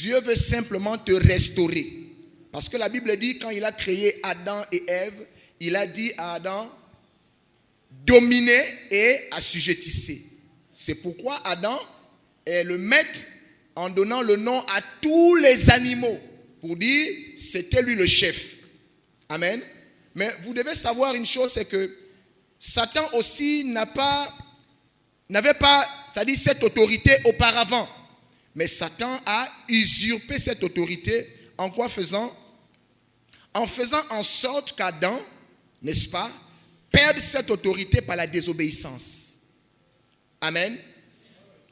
Dieu veut simplement te restaurer. Parce que la Bible dit, quand il a créé Adam et Ève, il a dit à Adam, dominez et assujettissez. C'est pourquoi Adam est le maître en donnant le nom à tous les animaux. Pour dire, c'était lui le chef. Amen. Mais vous devez savoir une chose, c'est que Satan aussi n'avait pas, c'est-à-dire cette autorité auparavant. Mais Satan a usurpé cette autorité en quoi faisant? En faisant en sorte qu'Adam, n'est-ce pas, perde cette autorité par la désobéissance. Amen.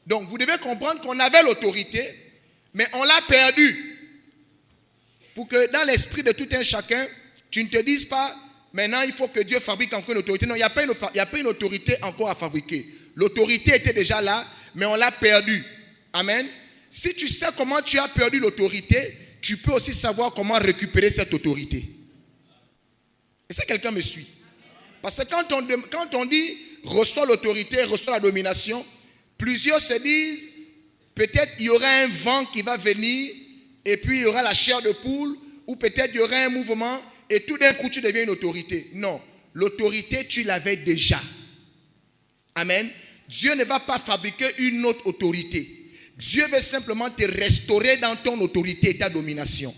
Donc vous devez comprendre qu'on avait l'autorité, mais on l'a perdue. Pour que dans l'esprit de tout un chacun, tu ne te dises pas, maintenant il faut que Dieu fabrique encore une autorité. Non, il n'y a pas une autorité encore à fabriquer. L'autorité était déjà là, mais on l'a perdue. Amen. Si tu sais comment tu as perdu l'autorité, tu peux aussi savoir comment récupérer cette autorité. Est-ce que quelqu'un me suit? Parce que quand on dit reçois l'autorité, reçois la domination, plusieurs se disent peut-être il y aura un vent qui va venir et puis il y aura la chair de poule, ou peut-être il y aura un mouvement et tout d'un coup tu deviens une autorité. Non, l'autorité tu l'avais déjà. Amen. Dieu ne va pas fabriquer une autre autorité. Dieu veut simplement te restaurer dans ton autorité et ta domination.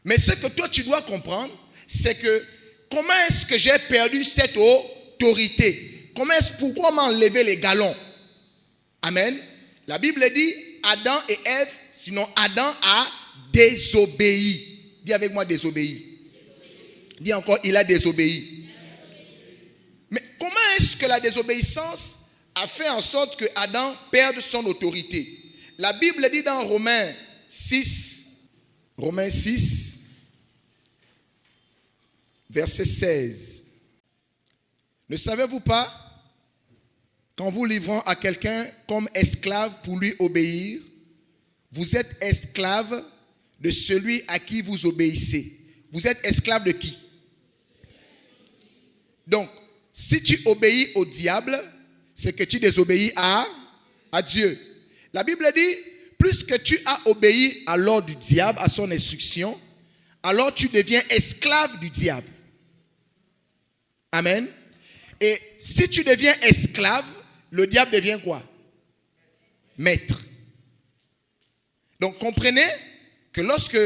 Mais ce que toi tu dois comprendre, c'est que comment est-ce que j'ai perdu cette autorité? Pourquoi m'enlever les galons? Amen. La Bible dit Adam et Ève, sinon Adam a désobéi. Dis avec moi désobéi. Dis encore, il a désobéi. Mais comment est-ce que la désobéissance a fait en sorte que Adam perde son autorité? La Bible dit dans Romains 6, verset 16. Ne savez-vous pas qu'en vous livrant à quelqu'un comme esclave pour lui obéir, vous êtes esclave de celui à qui vous obéissez? Vous êtes esclave de qui? Donc, si tu obéis au diable, c'est que tu désobéis à Dieu. La Bible dit, plus que tu as obéi à l'ordre du diable, à son instruction, alors tu deviens esclave du diable. Amen. Et si tu deviens esclave, le diable devient quoi? Maître. Donc comprenez que lorsque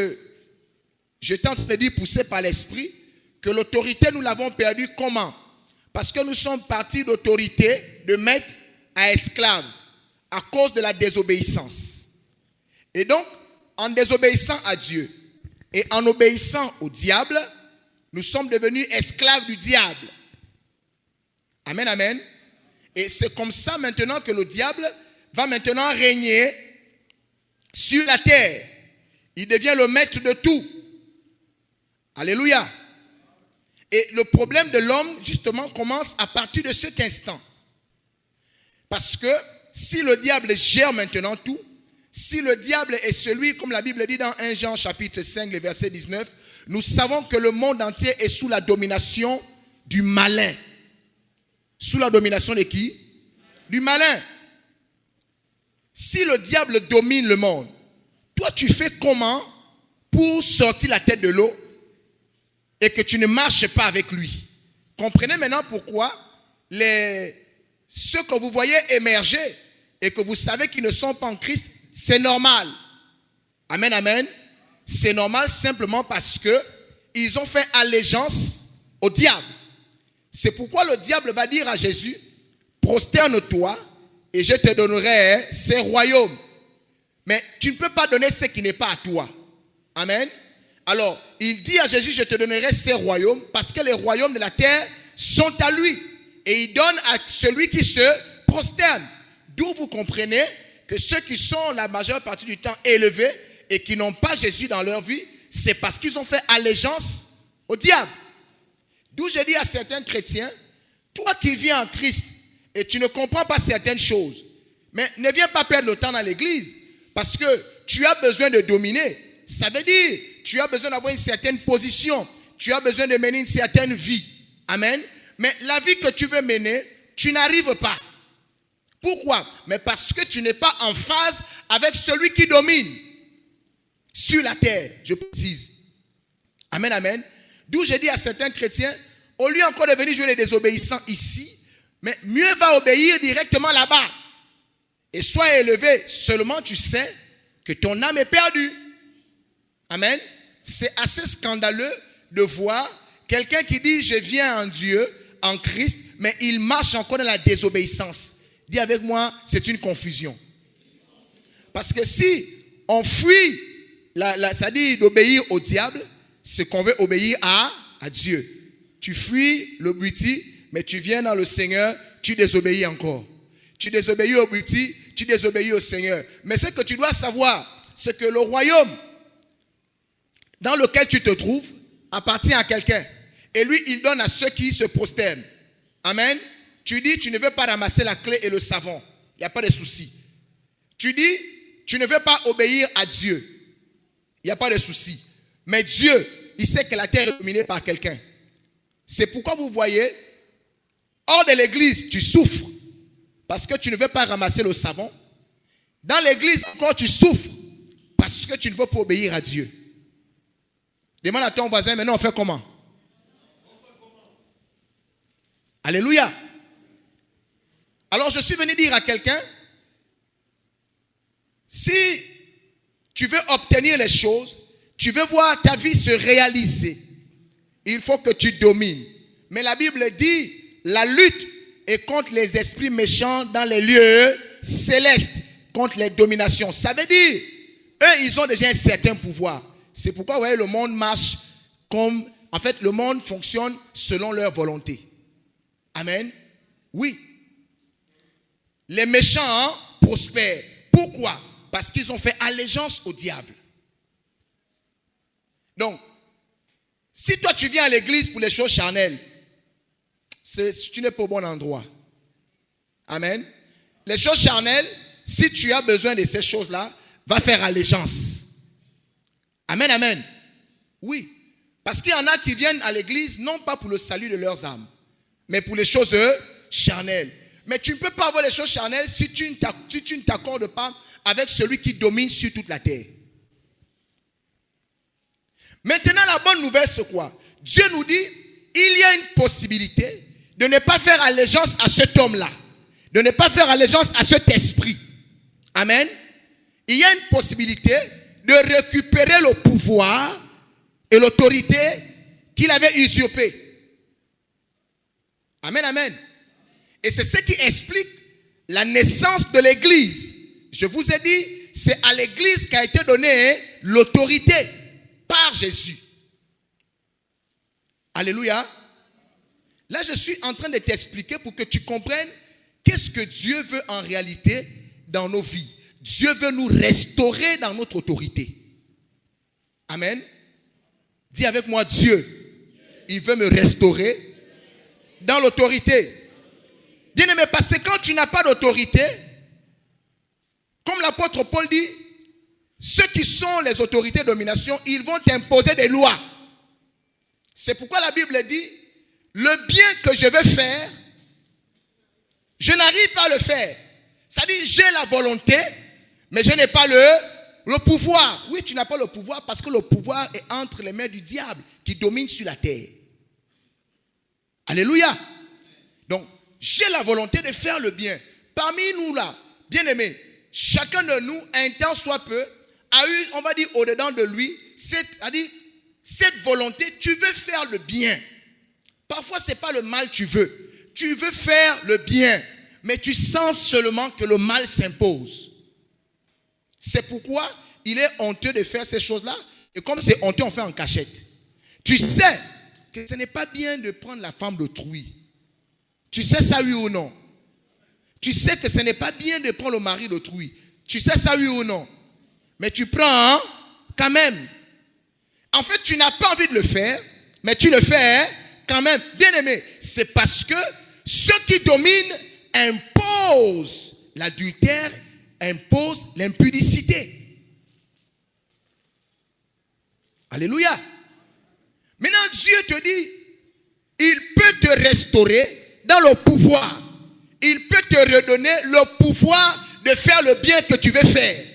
j'étais en train de dire poussé par l'esprit, que l'autorité nous l'avons perdue comment? Parce que nous sommes partis d'autorité, de maître à esclave, à cause de la désobéissance. Et donc, en désobéissant à Dieu et en obéissant au diable, nous sommes devenus esclaves du diable. Amen, amen. Et c'est comme ça maintenant que le diable va maintenant régner sur la terre. Il devient le maître de tout. Alléluia. Et le problème de l'homme, justement, commence à partir de cet instant. Parce que si le diable gère maintenant tout, si le diable est celui, comme la Bible dit dans 1 Jean chapitre 5, le verset 19, nous savons que le monde entier est sous la domination du malin. Sous la domination de qui? Du malin. Si le diable domine le monde, toi tu fais comment pour sortir la tête de l'eau et que tu ne marches pas avec lui? Comprenez maintenant pourquoi ceux que vous voyez émerger et que vous savez qu'ils ne sont pas en Christ, c'est normal. Amen, amen. C'est normal simplement parce que ils ont fait allégeance au diable. C'est pourquoi le diable va dire à Jésus, prosterne-toi et je te donnerai ces royaumes. Mais tu ne peux pas donner ce qui n'est pas à toi. Amen. Alors, il dit à Jésus, je te donnerai ces royaumes parce que les royaumes de la terre sont à lui. Et il donne à celui qui se prosterne. D'où vous comprenez que ceux qui sont la majeure partie du temps élevés et qui n'ont pas Jésus dans leur vie, c'est parce qu'ils ont fait allégeance au diable. D'où je dis à certains chrétiens, toi qui viens en Christ et tu ne comprends pas certaines choses, mais ne viens pas perdre le temps dans l'église parce que tu as besoin de dominer. Ça veut dire, tu as besoin d'avoir une certaine position, tu as besoin de mener une certaine vie. Amen. Mais la vie que tu veux mener, tu n'arrives pas. Pourquoi? Mais parce que tu n'es pas en phase avec celui qui domine. sur la terre, je précise. Amen, amen. D'où j'ai dit à certains chrétiens, au lieu encore de venir jouer les désobéissants ici, mais mieux va obéir directement là-bas. Et sois élevé, seulement tu sais que ton âme est perdue. Amen. C'est assez scandaleux de voir quelqu'un qui dit je viens en Dieu, en Christ, mais il marche encore dans la désobéissance. Dis avec moi, c'est une confusion. Parce que si on fuit, c'est-à-dire d'obéir au diable, c'est qu'on veut obéir à Dieu. Tu fuis le buti, mais tu viens dans le Seigneur, tu désobéis encore. Tu désobéis au buti, tu désobéis au Seigneur. Mais ce que tu dois savoir, c'est que le royaume dans lequel tu te trouves appartient à quelqu'un. Et lui, il donne à ceux qui se prosternent. Amen. Tu dis, tu ne veux pas ramasser la clé et le savon. Il n'y a pas de souci. Tu dis, tu ne veux pas obéir à Dieu. Il n'y a pas de souci. Mais Dieu, il sait que la terre est dominée par quelqu'un. C'est pourquoi vous voyez, hors de l'église, tu souffres. Parce que tu ne veux pas ramasser le savon. Dans l'église, encore, tu souffres. Parce que tu ne veux pas obéir à Dieu. Demande à ton voisin, maintenant on fait comment? Alléluia. Alors je suis venu dire à quelqu'un, si tu veux obtenir les choses, tu veux voir ta vie se réaliser, il faut que tu domines. Mais la Bible dit, la lutte est contre les esprits méchants dans les lieux célestes, contre les dominations. Ça veut dire, eux, ils ont déjà un certain pouvoir. C'est pourquoi, vous voyez, le monde marche comme... En fait, le monde fonctionne selon leur volonté. Amen. Oui. Les méchants prospèrent. Pourquoi? Parce qu'ils ont fait allégeance au diable. Donc, si toi tu viens à l'église pour les choses charnelles, tu n'es pas au bon endroit. Amen. Les choses charnelles, si tu as besoin de ces choses-là, va faire allégeance. Amen, amen. Oui. Parce qu'il y en a qui viennent à l'église, non pas pour le salut de leurs âmes, mais pour les choses charnelles. Mais tu ne peux pas avoir les choses charnelles si tu ne t'accordes pas avec celui qui domine sur toute la terre. Maintenant, la bonne nouvelle, c'est quoi? Dieu nous dit, il y a une possibilité de ne pas faire allégeance à cet homme-là, de ne pas faire allégeance à cet esprit. Amen. Il y a une possibilité de récupérer le pouvoir et l'autorité qu'il avait usurpé. Amen, amen. Et c'est ce qui explique la naissance de l'église. Je vous ai dit, c'est à l'église qu'a été donnée l'autorité par Jésus. Alléluia. Là, je suis en train de t'expliquer pour que tu comprennes qu'est-ce que Dieu veut en réalité dans nos vies. Dieu veut nous restaurer dans notre autorité. Amen. Dis avec moi, Dieu, il veut me restaurer dans l'autorité. Bien-aimé, parce que quand tu n'as pas d'autorité, comme l'apôtre Paul dit, ceux qui sont les autorités de domination, ils vont t'imposer des lois. C'est pourquoi la Bible dit, le bien que je veux faire, je n'arrive pas à le faire. C'est-à-dire, j'ai la volonté, mais je n'ai pas le pouvoir. Oui, tu n'as pas le pouvoir parce que le pouvoir est entre les mains du diable qui domine sur la terre. Alléluia. Donc, j'ai la volonté de faire le bien. Parmi nous là, bien aimés, chacun de nous, un temps soit peu, a eu, on va dire, au-dedans de lui, c'est-à-dire, cette volonté, tu veux faire le bien. Parfois, ce n'est pas le mal que tu veux. Tu veux faire le bien, mais tu sens seulement que le mal s'impose. C'est pourquoi il est honteux de faire ces choses-là. Et comme c'est honteux, on fait en cachette. Tu sais que ce n'est pas bien de prendre la femme d'autrui. Tu sais ça, oui ou non? Tu sais que ce n'est pas bien de prendre le mari d'autrui. Tu sais ça, oui ou non? Mais tu prends quand même. En fait, tu n'as pas envie de le faire, mais tu le fais quand même. Bien aimé, c'est parce que ceux qui dominent imposent l'adultère, imposent l'impudicité. Alléluia. Maintenant, Dieu te dit, il peut te restaurer dans le pouvoir. Il peut te redonner le pouvoir de faire le bien que tu veux faire.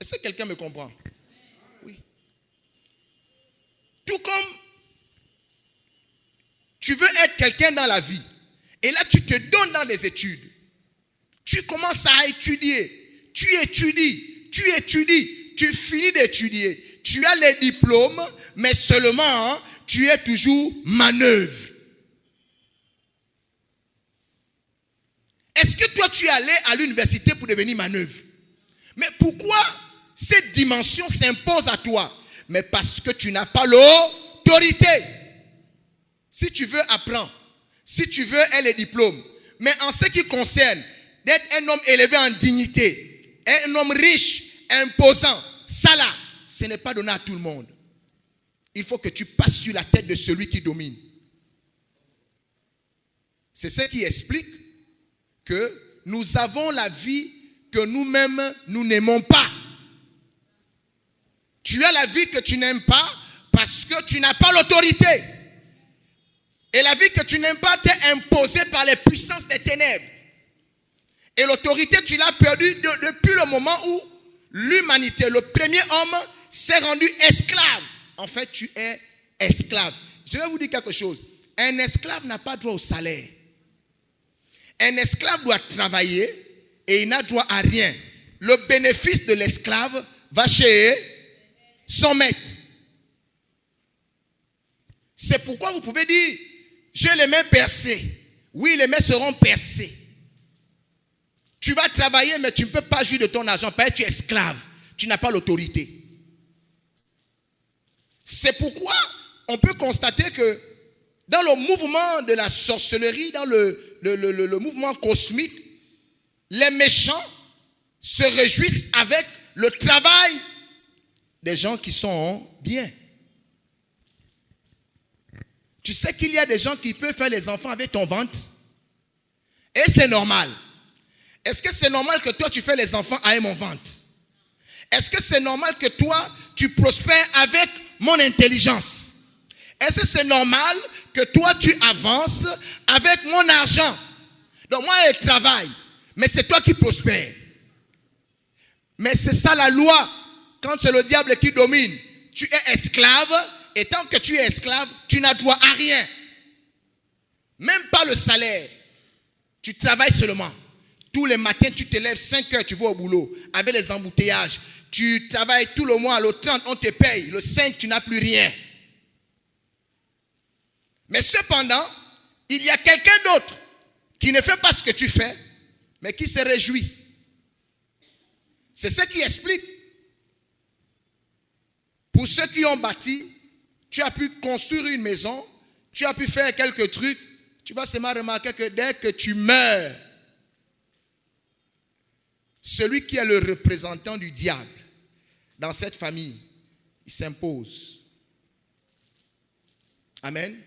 Est-ce que quelqu'un me comprend? Oui. Tout comme tu veux être quelqu'un dans la vie, et là tu te donnes dans les études. Tu commences à étudier, tu étudies, tu finis d'étudier. Tu as les diplômes, mais seulement tu es toujours manœuvre. Est-ce que toi tu es allé à l'université pour devenir manœuvre? Mais pourquoi cette dimension s'impose à toi? Mais parce que tu n'as pas l'autorité. Si tu veux apprendre, si tu veux les diplômes, mais en ce qui concerne d'être un homme élevé en dignité, un homme riche, imposant, ça là, ce n'est pas donné à tout le monde. Il faut que tu passes sur la tête de celui qui domine. C'est ce qui explique que nous avons la vie que nous-mêmes, nous n'aimons pas. Tu as la vie que tu n'aimes pas parce que tu n'as pas l'autorité. Et la vie que tu n'aimes pas t'est imposée par les puissances des ténèbres. Et l'autorité, tu l'as perdue depuis le moment où l'humanité, le premier homme, s'est rendu esclave. En fait, tu es esclave. Je vais vous dire quelque chose. Un esclave n'a pas droit au salaire. Un esclave doit travailler et il n'a droit à rien. Le bénéfice de l'esclave va chez son maître. C'est pourquoi vous pouvez dire, j'ai les mains percées. Oui, les mains seront percées. Tu vas travailler, mais tu ne peux pas jouir de ton argent parce que tu es esclave. Tu n'as pas l'autorité. C'est pourquoi on peut constater que dans le mouvement de la sorcellerie, dans le mouvement cosmique, les méchants se réjouissent avec le travail des gens qui sont bien. Tu sais qu'il y a des gens qui peuvent faire les enfants avec ton ventre? Et c'est normal. Est-ce que c'est normal que toi tu fais les enfants avec mon ventre? Est-ce que c'est normal que toi tu prospères avec mon intelligence? Est-ce que c'est normal que toi tu avances avec mon argent? Donc moi je travaille, mais c'est toi qui prospères. Mais c'est ça la loi. Quand c'est le diable qui domine, tu es esclave, et tant que tu es esclave, tu n'as droit à rien. Même pas le salaire. Tu travailles seulement. Tous les matins, tu te lèves 5 heures, tu vas au boulot, avec les embouteillages. Tu travailles tout le mois, le 30, on te paye. Le 5, tu n'as plus rien. Mais cependant, il y a quelqu'un d'autre qui ne fait pas ce que tu fais, mais qui se réjouit. C'est ce qui explique. Pour ceux qui ont bâti, tu as pu construire une maison, tu as pu faire quelques trucs, tu vas seulement remarquer que dès que tu meurs, celui qui est le représentant du diable dans cette famille, il s'impose. Amen.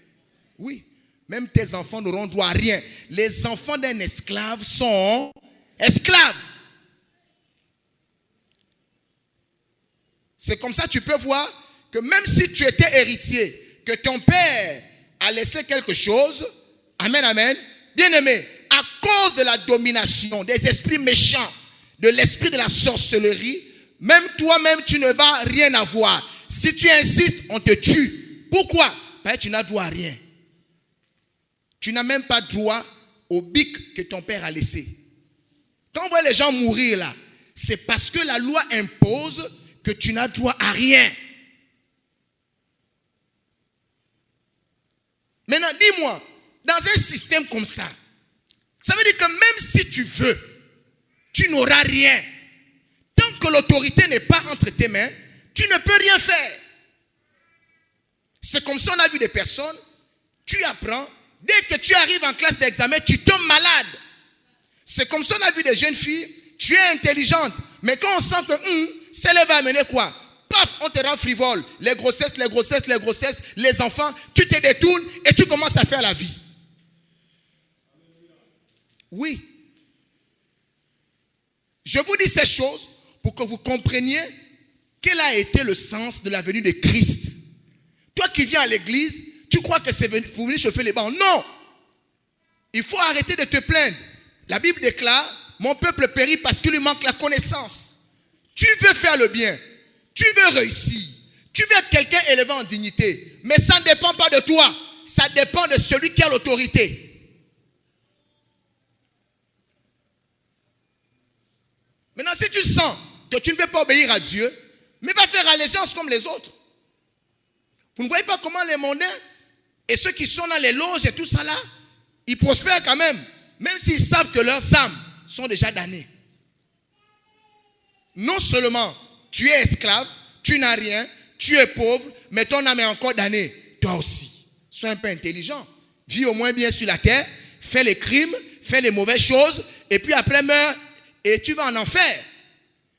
Oui. Même tes enfants n'auront droit à rien. Les enfants d'un esclave sont esclaves. C'est comme ça que tu peux voir que même si tu étais héritier, que ton père a laissé quelque chose, amen, amen, bien aimé, à cause de la domination des esprits méchants, de l'esprit de la sorcellerie, même toi-même tu ne vas rien avoir. Si tu insistes, on te tue. Pourquoi? Parce que tu n'as droit à rien. Tu n'as même pas droit au bic que ton père a laissé. Quand on voit les gens mourir là, c'est parce que la loi impose que tu n'as droit à rien. Maintenant, dis-moi, dans un système comme ça, ça veut dire que même si tu veux, tu n'auras rien. Tant que l'autorité n'est pas entre tes mains, tu ne peux rien faire. C'est comme ça on a vu des personnes, tu apprends, dès que tu arrives en classe d'examen, tu tombes malade. C'est comme ça on a vu des jeunes filles, tu es intelligente, mais quand on sent que celle va amener quoi? Paf, on te rend frivole. Les grossesses, les enfants, tu te détournes et tu commences à faire la vie. Oui. Je vous dis ces choses pour que vous compreniez quel a été le sens de la venue de Christ. Toi qui viens à l'église, tu crois que c'est pour venir chauffer les bancs. Non. Il faut arrêter de te plaindre. La Bible déclare, mon peuple périt parce qu'il lui manque la connaissance. Tu veux faire le bien. Tu veux réussir. Tu veux être quelqu'un élevé en dignité. Mais ça ne dépend pas de toi. Ça dépend de celui qui a l'autorité. Maintenant, si tu sens que tu ne veux pas obéir à Dieu, mais va faire allégeance comme les autres. Vous ne voyez pas comment les mondains et ceux qui sont dans les loges et tout ça là, ils prospèrent quand même s'ils savent que leurs âmes sont déjà damnées. Non seulement tu es esclave, tu n'as rien, tu es pauvre, mais ton âme est encore damnée. Toi aussi, sois un peu intelligent. Vis au moins bien sur la terre, fais les crimes, fais les mauvaises choses, et puis après meurs et tu vas en enfer.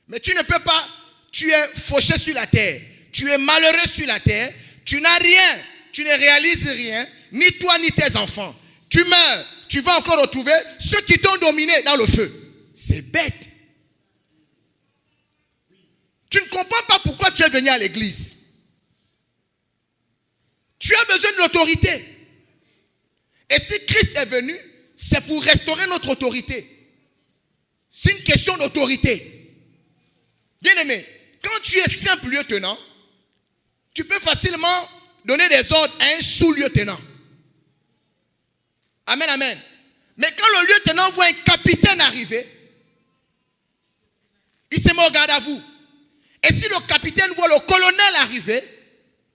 Mais tu ne peux pas, tu es fauché sur la terre, tu es malheureux sur la terre, tu n'as rien, tu ne réalises rien, ni toi ni tes enfants. Tu meurs, tu vas encore retrouver ceux qui t'ont dominé dans le feu. C'est bête. Tu ne comprends pas pourquoi tu es venu à l'église. Tu as besoin de l'autorité. Et si Christ est venu, c'est pour restaurer notre autorité. C'est une question d'autorité. Bien-aimé, quand tu es simple lieutenant, tu peux facilement donner des ordres à un sous-lieutenant. Amen, amen. Mais quand le lieutenant voit un capitaine arriver, il se met au garde à vous. Et si le capitaine voit le colonel arriver,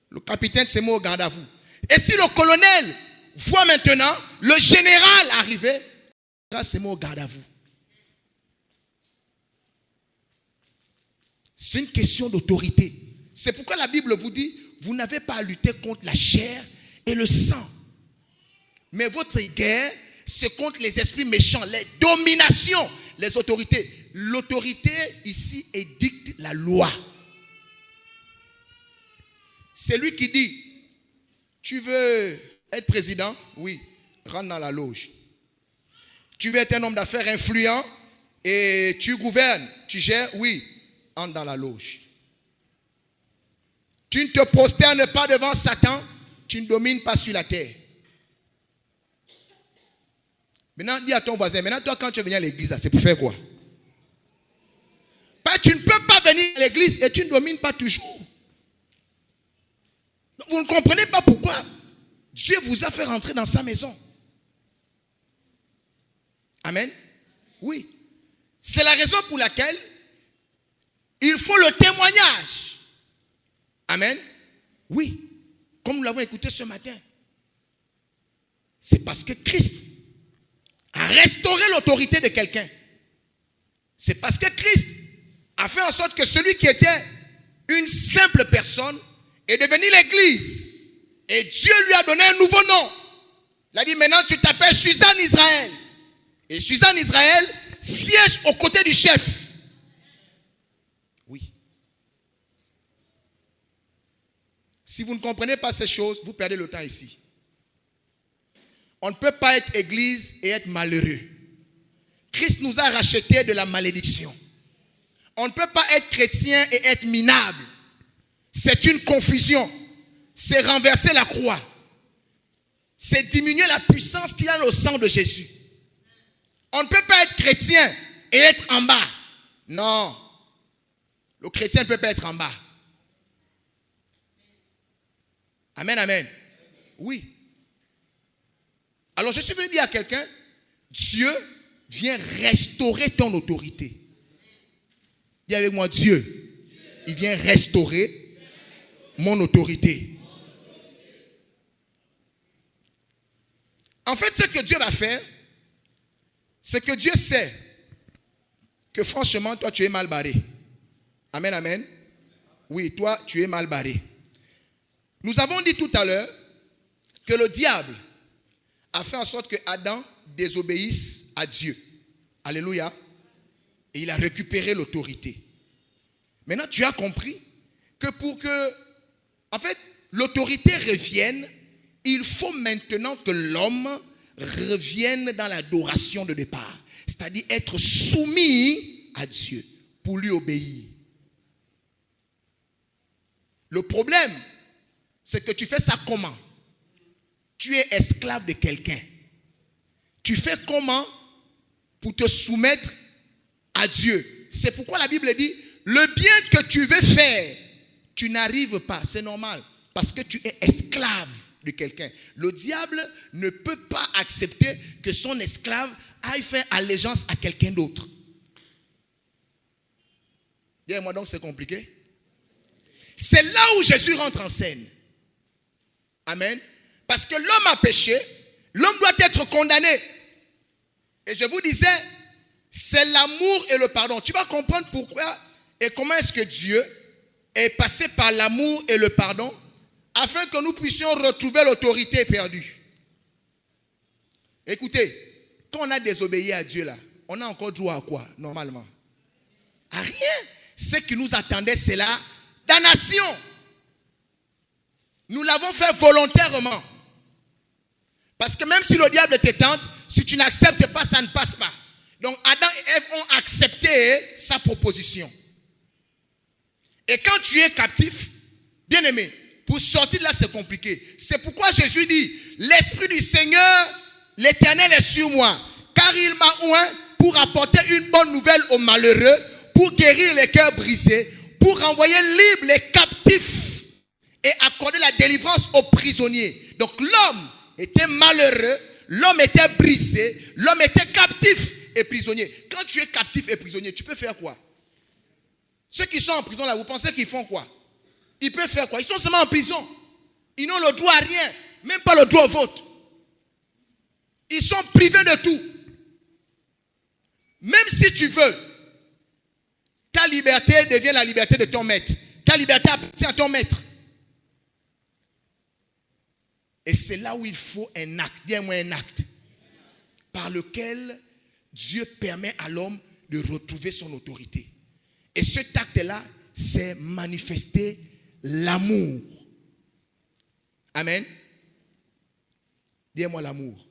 le capitaine se met au garde à vous. Et si le colonel voit maintenant le général arriver, il se met au garde à vous. C'est une question d'autorité. C'est pourquoi la Bible vous dit, vous n'avez pas à lutter contre la chair et le sang. Mais votre guerre, c'est contre les esprits méchants, les dominations, les autorités. L'autorité ici édicte la loi. C'est lui qui dit, tu veux être président? Oui, rentre dans la loge. Tu veux être un homme d'affaires influent et tu gouvernes, tu gères? Oui, entre dans la loge. Tu ne te prosternes pas devant Satan, tu ne domines pas sur la terre. Maintenant, dis à ton voisin, maintenant toi quand tu viens à l'église, c'est pour faire quoi? Tu ne peux pas venir à l'église et tu ne domines pas toujours. Vous ne comprenez pas pourquoi Dieu vous a fait rentrer dans sa maison. Amen. Oui. C'est la raison pour laquelle il faut le témoignage. Amen. Oui. Comme nous l'avons écouté ce matin. C'est parce que Christ a restauré l'autorité de quelqu'un. C'est parce que Christ a fait en sorte que celui qui était une simple personne est devenu l'église. Et Dieu lui a donné un nouveau nom. Il a dit maintenant tu t'appelles Suzanne Israël. Et Suzanne Israël siège aux côtés du chef. Oui. Si vous ne comprenez pas ces choses, vous perdez le temps ici. On ne peut pas être église et être malheureux. Christ nous a rachetés de la malédiction. On ne peut pas être chrétien et être minable. C'est une confusion. C'est renverser la croix. C'est diminuer la puissance qu'il y a dans le sang de Jésus. On ne peut pas être chrétien et être en bas. Non. Le chrétien ne peut pas être en bas. Amen, amen. Oui. Alors je suis venu dire à quelqu'un, Dieu vient restaurer ton autorité. Dis avec moi, Dieu, il vient restaurer mon autorité. En fait, ce que Dieu va faire, c'est que Dieu sait que franchement, toi, tu es mal barré. Amen, amen. Oui, toi, tu es mal barré. Nous avons dit tout à l'heure que le diable a fait en sorte que Adam désobéisse à Dieu. Alléluia. Et il a récupéré l'autorité. Maintenant, tu as compris que pour que, en fait, l'autorité revienne, il faut maintenant que l'homme revienne dans l'adoration de départ. C'est-à-dire être soumis à Dieu pour lui obéir. Le problème, c'est que tu fais ça comment? Tu es esclave de quelqu'un. Tu fais comment pour te soumettre à Dieu? C'est pourquoi la Bible dit, le bien que tu veux faire, tu n'arrives pas. C'est normal. Parce que tu es esclave de quelqu'un. Le diable ne peut pas accepter que son esclave aille faire allégeance à quelqu'un d'autre. Dis-moi donc, c'est compliqué. C'est là où Jésus rentre en scène. Amen. Parce que l'homme a péché, l'homme doit être condamné. Et je vous disais, c'est l'amour et le pardon. Tu vas comprendre pourquoi et comment est-ce que Dieu est passé par l'amour et le pardon afin que nous puissions retrouver l'autorité perdue. Écoutez, quand on a désobéi à Dieu là, on a encore droit à quoi normalement? À rien. Ce qui nous attendait, c'est la damnation. Nous l'avons fait volontairement. Parce que même si le diable te tente, si tu n'acceptes pas, ça ne passe pas. Donc Adam et Ève ont accepté sa proposition. Et quand tu es captif, bien aimé, pour sortir de là c'est compliqué. C'est pourquoi Jésus dit, l'Esprit du Seigneur, l'Éternel est sur moi, car il m'a oint pour apporter une bonne nouvelle aux malheureux, pour guérir les cœurs brisés, pour renvoyer libres les captifs et accorder la délivrance aux prisonniers. Donc l'homme était malheureux, l'homme était brisé, l'homme était captif et prisonnier. Quand tu es captif et prisonnier, tu peux faire quoi? Ceux qui sont en prison là, vous pensez qu'ils font quoi? Ils peuvent faire quoi? Ils sont seulement en prison. Ils n'ont le droit à rien, même pas le droit au vote. Ils sont privés de tout. Même si tu veux, ta liberté devient la liberté de ton maître. Ta liberté appartient à ton maître. Et c'est là où il faut un acte, dis-moi un acte, par lequel Dieu permet à l'homme de retrouver son autorité. Et cet acte-là, c'est manifester l'amour. Amen. Dis-moi l'amour.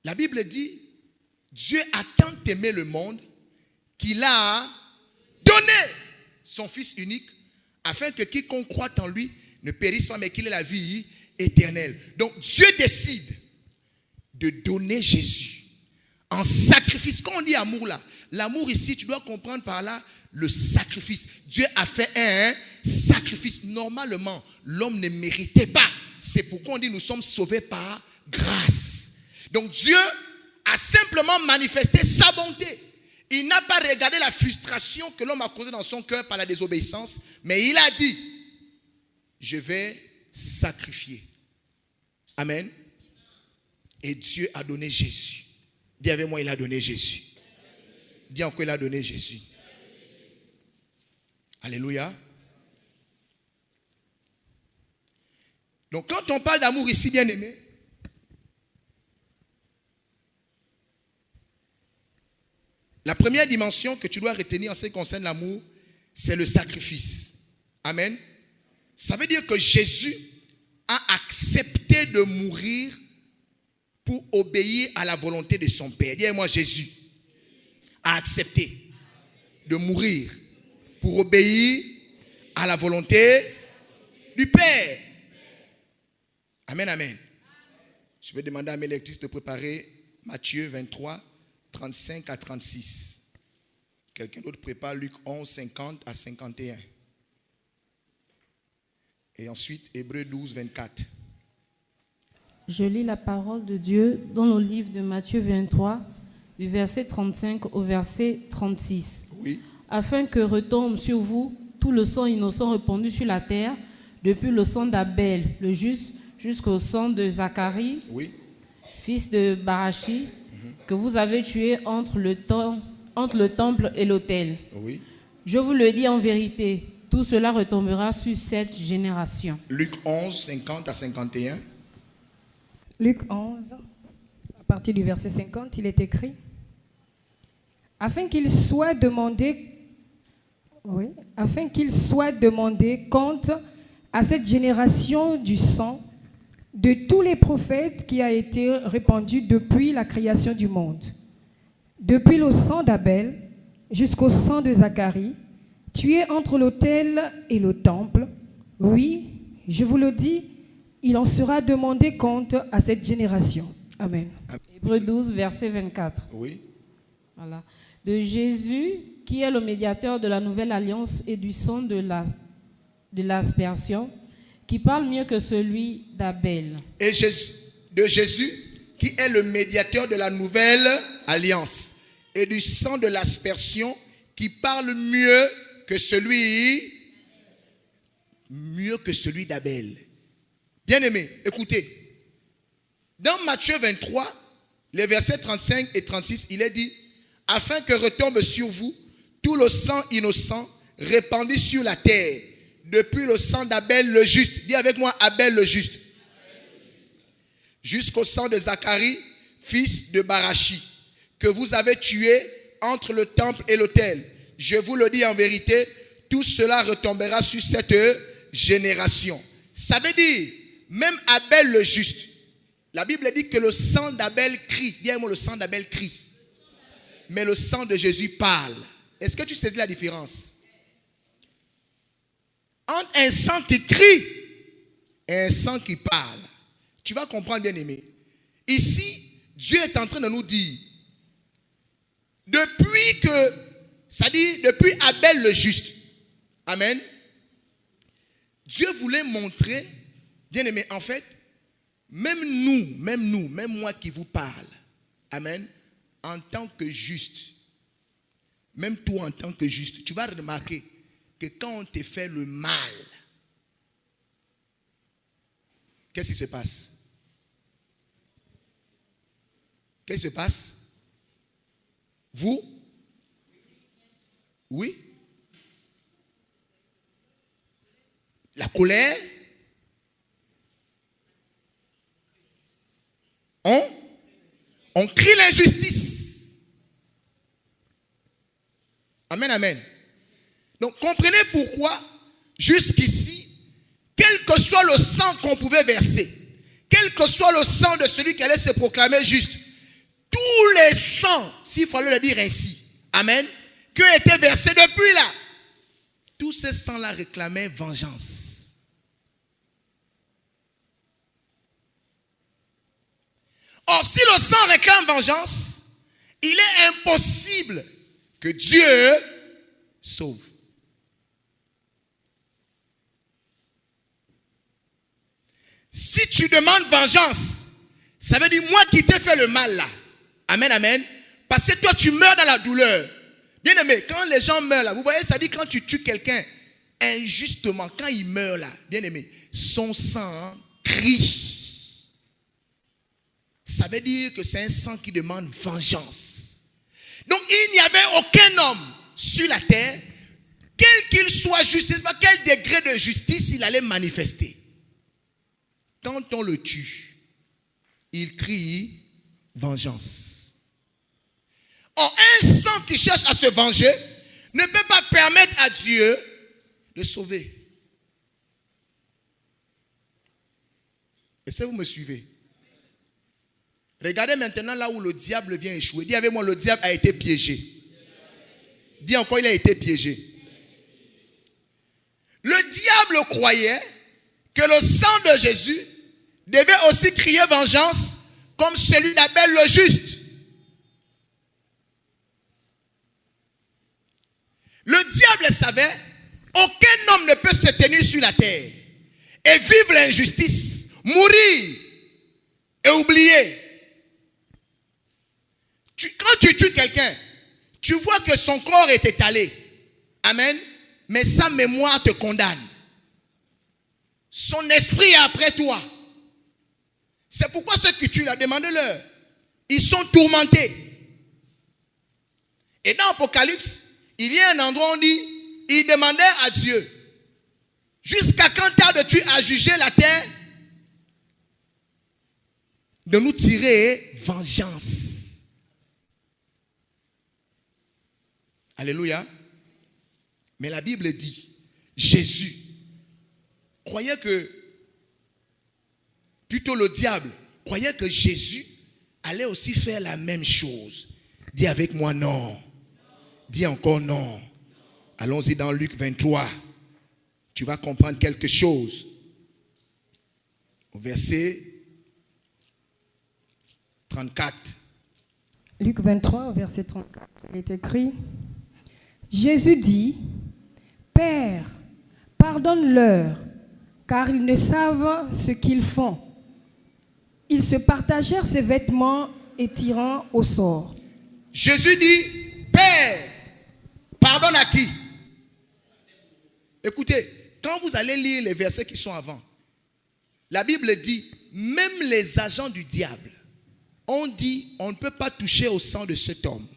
La Bible dit, Dieu a tant aimé le monde qu'il a donné son Fils unique afin que quiconque croit en lui ne périsse pas mais qu'il ait la vie éternelle. Donc Dieu décide de donner Jésus en sacrifice. Quand on dit amour là, l'amour ici, tu dois comprendre par là le sacrifice. Dieu a fait un sacrifice. Normalement, l'homme ne méritait pas. C'est pourquoi on dit nous sommes sauvés par grâce. Donc Dieu a simplement manifesté sa bonté. Il n'a pas regardé la frustration que l'homme a causée dans son cœur par la désobéissance, mais il a dit, je vais sacrifier. Amen. Et Dieu a donné Jésus. Dis avec moi, il a donné Jésus. Dis encore, il a donné Jésus. Alléluia. Donc quand on parle d'amour ici, bien aimé, la première dimension que tu dois retenir en ce qui concerne l'amour, c'est le sacrifice. Amen. Ça veut dire que Jésus a accepté de mourir pour obéir à la volonté de son Père. Dis-moi, Jésus a accepté de mourir pour obéir à la volonté du Père. Amen, amen. Je vais demander à mes lectrices de préparer Matthieu 23, 35 à 36. Quelqu'un d'autre prépare Luc 11, 50 à 51. Et ensuite, Hébreux 12, 24. Je lis la parole de Dieu dans le livre de Matthieu 23, du verset 35 au verset 36. Oui. Afin que retombe sur vous tout le sang innocent répandu sur la terre, depuis le sang d'Abel, le juste, jusqu'au sang de Zacharie, oui, fils de Barachi, que vous avez tué entre le temple et l'autel. Oui. Je vous le dis en vérité, tout cela retombera sur cette génération. Luc 11, 50 à 51. Luc 11, à partir du verset 50, il est écrit « Afin qu'il soit demandé compte à cette génération du sang de tous les prophètes qui a été répandu depuis la création du monde, depuis le sang d'Abel jusqu'au sang de Zacharie, tué entre l'autel et le temple. Oui, je vous le dis, il en sera demandé compte à cette génération. » Amen. Hébreux 12, verset 24. Oui. Voilà. de Jésus, qui est le médiateur de la nouvelle alliance, et du sang de l'aspersion, qui parle mieux que celui d'Abel. Et de Jésus, qui est le médiateur de la nouvelle alliance, et du sang de l'aspersion, qui parle mieux que celui d'Abel. Bien-aimés, écoutez. Dans Matthieu 23, les versets 35 et 36, il est dit, afin que retombe sur vous tout le sang innocent répandu sur la terre, depuis le sang d'Abel le juste. Dis avec moi, Abel le juste. Jusqu'au sang de Zacharie, fils de Barachi, que vous avez tué entre le temple et l'autel. Je vous le dis en vérité, tout cela retombera sur cette génération. Ça veut dire, même Abel le juste, la Bible dit que le sang d'Abel crie. Dis-moi, le sang d'Abel crie. Mais le sang de Jésus parle. Est-ce que tu saisis la différence? Entre un sang qui crie et un sang qui parle. Tu vas comprendre, bien-aimé. Ici, Dieu est en train de nous dire, depuis Abel le juste, amen, Dieu voulait montrer, bien-aimé, en fait, même moi qui vous parle, amen, en tant que juste, même toi en tant que juste, tu vas remarquer que quand on te fait le mal, qu'est-ce qui se passe? Qu'est-ce qui se passe? Vous? Oui? La colère? On crie l'injustice. Amen, amen. Donc, comprenez pourquoi, jusqu'ici, quel que soit le sang qu'on pouvait verser, quel que soit le sang de celui qui allait se proclamer juste, tous les sangs, s'il fallait le dire ainsi, amen, qui ont été versés depuis là, tous ces sangs-là réclamaient vengeance. Or, si le sang réclame vengeance, il est impossible que Dieu sauve. Si tu demandes vengeance, ça veut dire moi qui t'ai fait le mal là. Amen, amen. Parce que toi tu meurs dans la douleur. Bien aimé, quand les gens meurent là, vous voyez, ça dit quand tu tues quelqu'un injustement, quand il meurt là, bien aimé, son sang crie. Ça veut dire que c'est un sang qui demande vengeance. Donc il n'y avait aucun homme sur la terre, quel qu'il soit juste, quel degré de justice il allait manifester. Quand on le tue, il crie vengeance. Or, un sang qui cherche à se venger ne peut pas permettre à Dieu de sauver. Est-ce que vous me suivez? Regardez maintenant là où le diable vient échouer. Dis avec moi, le diable a été piégé. Dis encore, il a été piégé. Le diable croyait que le sang de Jésus devait aussi crier vengeance comme celui d'Abel le juste. Le diable savait, aucun homme ne peut se tenir sur la terre et vivre l'injustice, mourir et oublier. Quand tu tues quelqu'un, tu vois que son corps est étalé. Amen. Mais sa mémoire te condamne. Son esprit est après toi. C'est pourquoi ceux qui tuent là, demandez-leur. Ils sont tourmentés. Et dans Apocalypse, il y a un endroit où on dit, ils demandaient à Dieu, jusqu'à quand tardes-tu à juger la terre, de nous tirer vengeance. Alléluia. Mais la Bible dit, Jésus croyait que, plutôt le diable, croyait que Jésus allait aussi faire la même chose. Dis avec moi non. Dis encore non. Allons-y dans Luc 23. Tu vas comprendre quelque chose. Au verset 34. Luc 23, verset 34, il est écrit, Jésus dit, Père, pardonne-leur, car ils ne savent ce qu'ils font. Ils se partagèrent ses vêtements et tirant au sort. Jésus dit, Père, pardonne à qui? Écoutez, quand vous allez lire les versets qui sont avant, la Bible dit, même les agents du diable ont dit, on ne peut pas toucher au sang de cet homme.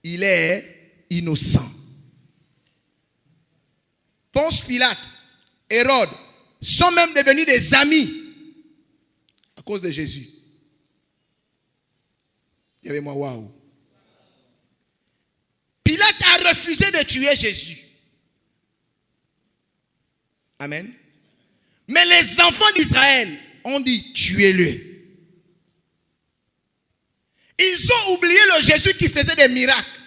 Il est innocent. Ponce Pilate, Hérode sont même devenus des amis à cause de Jésus. Il y avait moi, waouh. Pilate a refusé de tuer Jésus. Amen. Mais les enfants d'Israël ont dit, tuez-le. Ils ont oublié le Jésus qui faisait des miracles.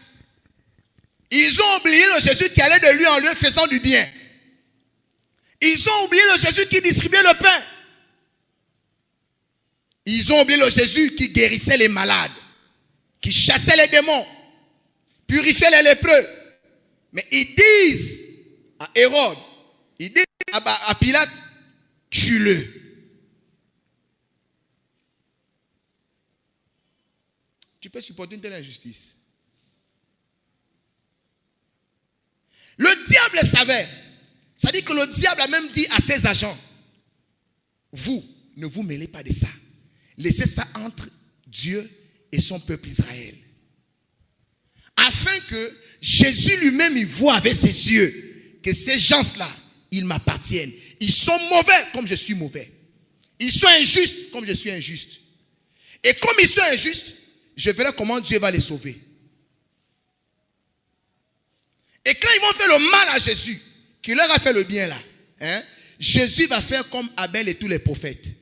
Ils ont oublié le Jésus qui allait de lieu en lieu faisant du bien. Ils ont oublié le Jésus qui distribuait le pain. Ils ont oublié le Jésus qui guérissait les malades, qui chassait les démons, purifiait les lépreux. Mais ils disent à Hérode, ils disent à Pilate, tue-le. Tu peux supporter une telle injustice? Le diable savait. Ça dit que le diable a même dit à ses agents, vous, ne vous mêlez pas de ça. Laissez ça entre Dieu et son peuple Israël. Afin que Jésus lui-même, il voit avec ses yeux que ces gens-là, ils m'appartiennent. Ils sont mauvais comme je suis mauvais. Ils sont injustes comme je suis injuste. Et comme ils sont injustes, je verrai comment Dieu va les sauver. Et quand ils vont faire le mal à Jésus, qui leur a fait le bien là, Jésus va faire comme Abel et tous les prophètes.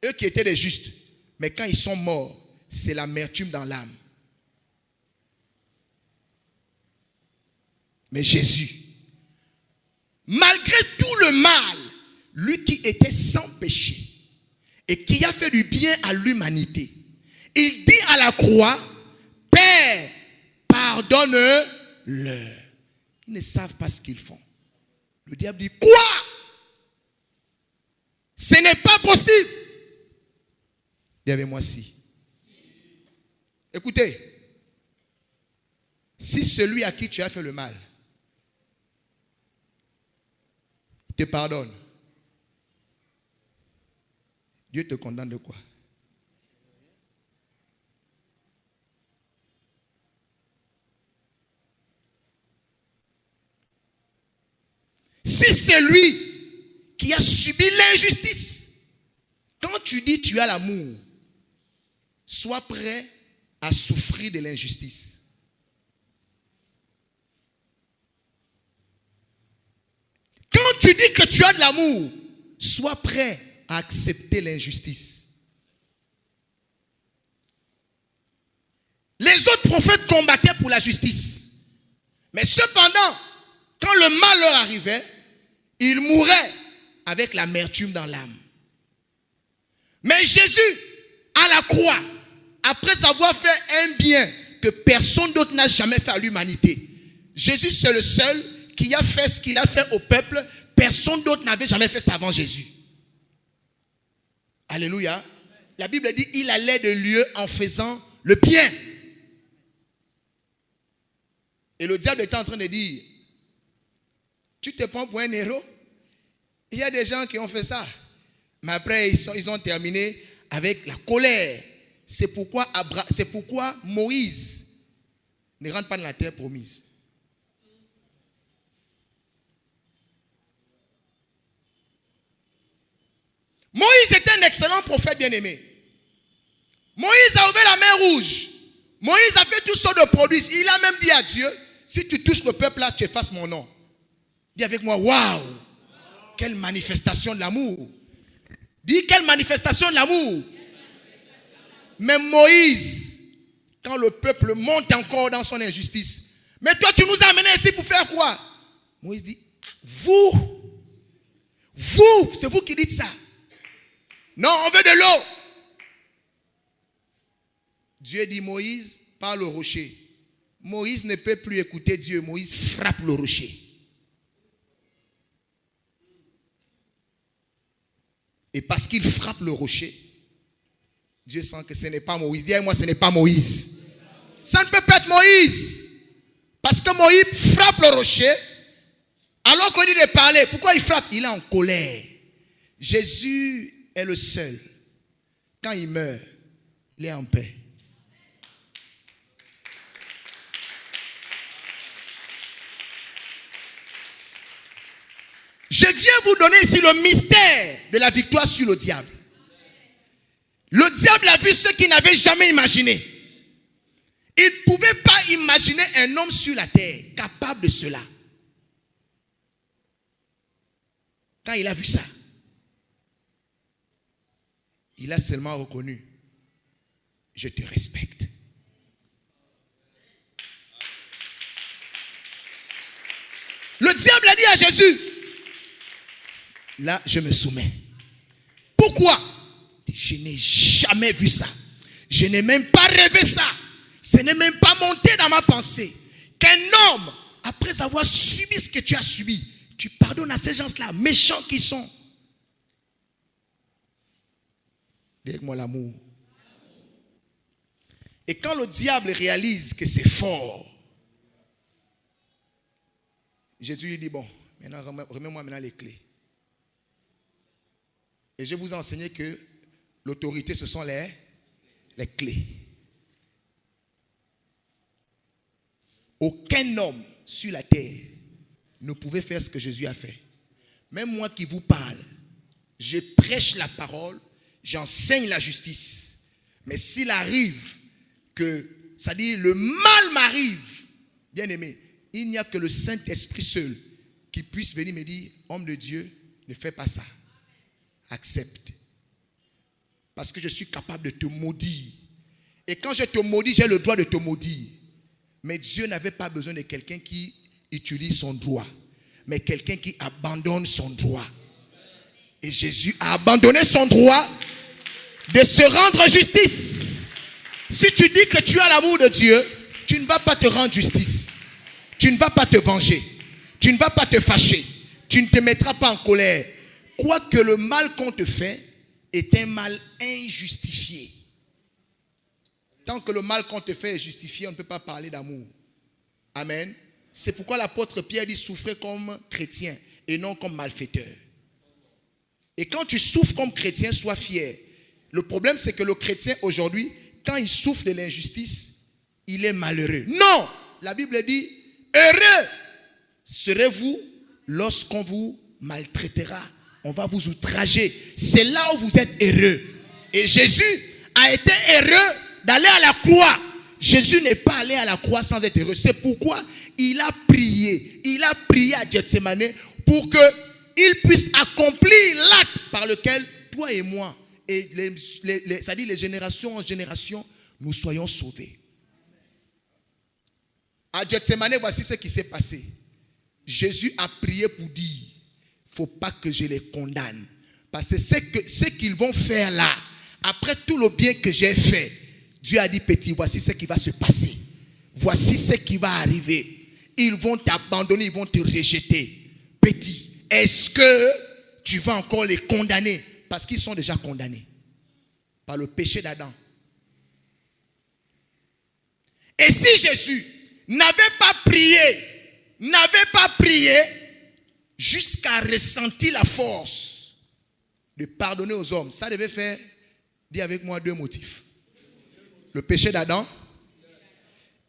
Eux qui étaient les justes. Mais quand ils sont morts, c'est l'amertume dans l'âme. Mais Jésus, malgré tout le mal, lui qui était sans péché et qui a fait du bien à l'humanité, il dit à la croix, Père, pardonne-leur. Ils ne savent pas ce qu'ils font. Le diable dit, quoi? Ce n'est pas possible. Dis avec moi si. Écoutez, si celui à qui tu as fait le mal, il te pardonne, Dieu te condamne de quoi? Si c'est lui qui a subi l'injustice, quand tu dis tu as l'amour, sois prêt à souffrir de l'injustice. Quand tu dis que tu as de l'amour, sois prêt à accepter l'injustice. Les autres prophètes combattaient pour la justice. Mais cependant, quand le mal leur arrivait, ils mouraient avec l'amertume dans l'âme. Mais Jésus, à la croix, après avoir fait un bien que personne d'autre n'a jamais fait à l'humanité, Jésus c'est le seul qui a fait ce qu'il a fait au peuple. Personne d'autre n'avait jamais fait ça avant Jésus. Alléluia. La Bible dit il allait de lieu en faisant le bien. Et le diable était en train de dire, tu te prends pour un héros? Il y a des gens qui ont fait ça. Mais après, ils ont terminé avec la colère. C'est pourquoi Moïse ne rentre pas dans la terre promise. Moïse était un excellent prophète bien-aimé. Moïse a ouvert la mer Rouge. Moïse a fait toutes sortes de produits. Il a même dit à Dieu, si tu touches le peuple là, tu effaces mon nom. Dis avec moi, waouh! Quelle manifestation de l'amour! Dis, quelle manifestation de l'amour! Mais Moïse, quand le peuple monte encore dans son injustice, mais toi tu nous as amenés ici pour faire quoi? Moïse dit, vous, c'est vous qui dites ça. Non, on veut de l'eau. Dieu dit Moïse, parle au rocher. Moïse ne peut plus écouter Dieu. Moïse frappe le rocher. Et parce qu'il frappe le rocher, Dieu sent que ce n'est pas Moïse. Dis moi, ce n'est pas Moïse. Ça ne peut pas être Moïse. Parce que Moïse frappe le rocher, alors qu'on dit de parler. Pourquoi il frappe? Il est en colère. Jésus est le seul. Quand il meurt, il est en paix. Je viens vous donner ici le mystère de la victoire sur le diable. Le diable a vu ce qu'il n'avait jamais imaginé. Il ne pouvait pas imaginer un homme sur la terre capable de cela. Quand il a vu ça, il a seulement reconnu, je te respecte. Le diable a dit à Jésus, là je me soumets. Pourquoi? Je n'ai jamais vu ça. Je n'ai même pas rêvé ça. Ce n'est même pas monté dans ma pensée. Qu'un homme, après avoir subi ce que tu as subi, tu pardonnes à ces gens-là, méchants qui sont. Dis-moi l'amour. Et quand le diable réalise que c'est fort, Jésus lui dit, bon, maintenant remets-moi maintenant les clés. Et je vous ai enseigné que l'autorité, ce sont les clés. Aucun homme sur la terre ne pouvait faire ce que Jésus a fait. Même moi qui vous parle, je prêche la parole, j'enseigne la justice. Mais s'il arrive que, c'est-à-dire le mal m'arrive, bien aimé, il n'y a que le Saint-Esprit seul qui puisse venir me dire, homme de Dieu, ne fais pas ça. Accepte. Parce que je suis capable de te maudire. Et quand je te maudis, j'ai le droit de te maudire. Mais Dieu n'avait pas besoin de quelqu'un qui utilise son droit, mais quelqu'un qui abandonne son droit. Et Jésus a abandonné son droit de se rendre justice. Si tu dis que tu as l'amour de Dieu, tu ne vas pas te rendre justice. Tu ne vas pas te venger. Tu ne vas pas te fâcher. Tu ne te mettras pas en colère. Quoique le mal qu'on te fait est un mal injustifié. Tant que le mal qu'on te fait est justifié, on ne peut pas parler d'amour. Amen. C'est pourquoi l'apôtre Pierre dit souffrez comme chrétien et non comme malfaiteur. Et quand tu souffres comme chrétien, sois fier. Le problème, c'est que le chrétien aujourd'hui, quand il souffre de l'injustice, il est malheureux. Non! La Bible dit, heureux serez-vous lorsqu'on vous maltraitera. On va vous outrager. C'est là où vous êtes heureux. Et Jésus a été heureux d'aller à la croix. Jésus n'est pas allé à la croix sans être heureux. C'est pourquoi il a prié. Il a prié à Gethsemane pour qu'il puisse accomplir l'acte par lequel toi et moi, et c'est-à-dire les générations en génération, nous soyons sauvés. À Gethsemane, voici ce qui s'est passé. Jésus a prié pour dire, il ne faut pas que je les condamne. Parce que ce qu'ils vont faire là, après tout le bien que j'ai fait, Dieu a dit, petit, voici ce qui va se passer. Voici ce qui va arriver. Ils vont t'abandonner, ils vont te rejeter. Petit, est-ce que tu vas encore les condamner? Parce qu'ils sont déjà condamnés par le péché d'Adam. Et si Jésus n'avait pas prié jusqu'à ressentir la force de pardonner aux hommes, ça devait faire, dis avec moi, deux motifs. Le péché d'Adam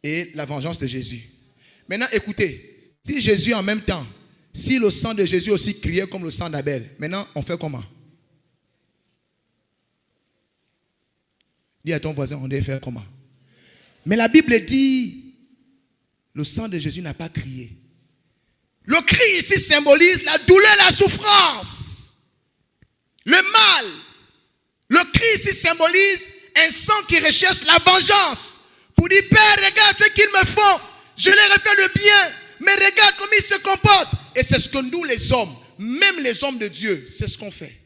et la vengeance de Jésus. Maintenant, écoutez, si Jésus en même temps, si le sang de Jésus aussi criait comme le sang d'Abel, maintenant, on fait comment? Dis à ton voisin, on devait faire comment? Mais la Bible dit, le sang de Jésus n'a pas crié. Le cri ici symbolise la douleur, la souffrance, le mal. Le cri ici symbolise un sang qui recherche la vengeance. Pour dire, Père, regarde ce qu'ils me font. Je leur ai fait le bien, mais regarde comment ils se comportent. Et c'est ce que nous les hommes, même les hommes de Dieu, c'est ce qu'on fait.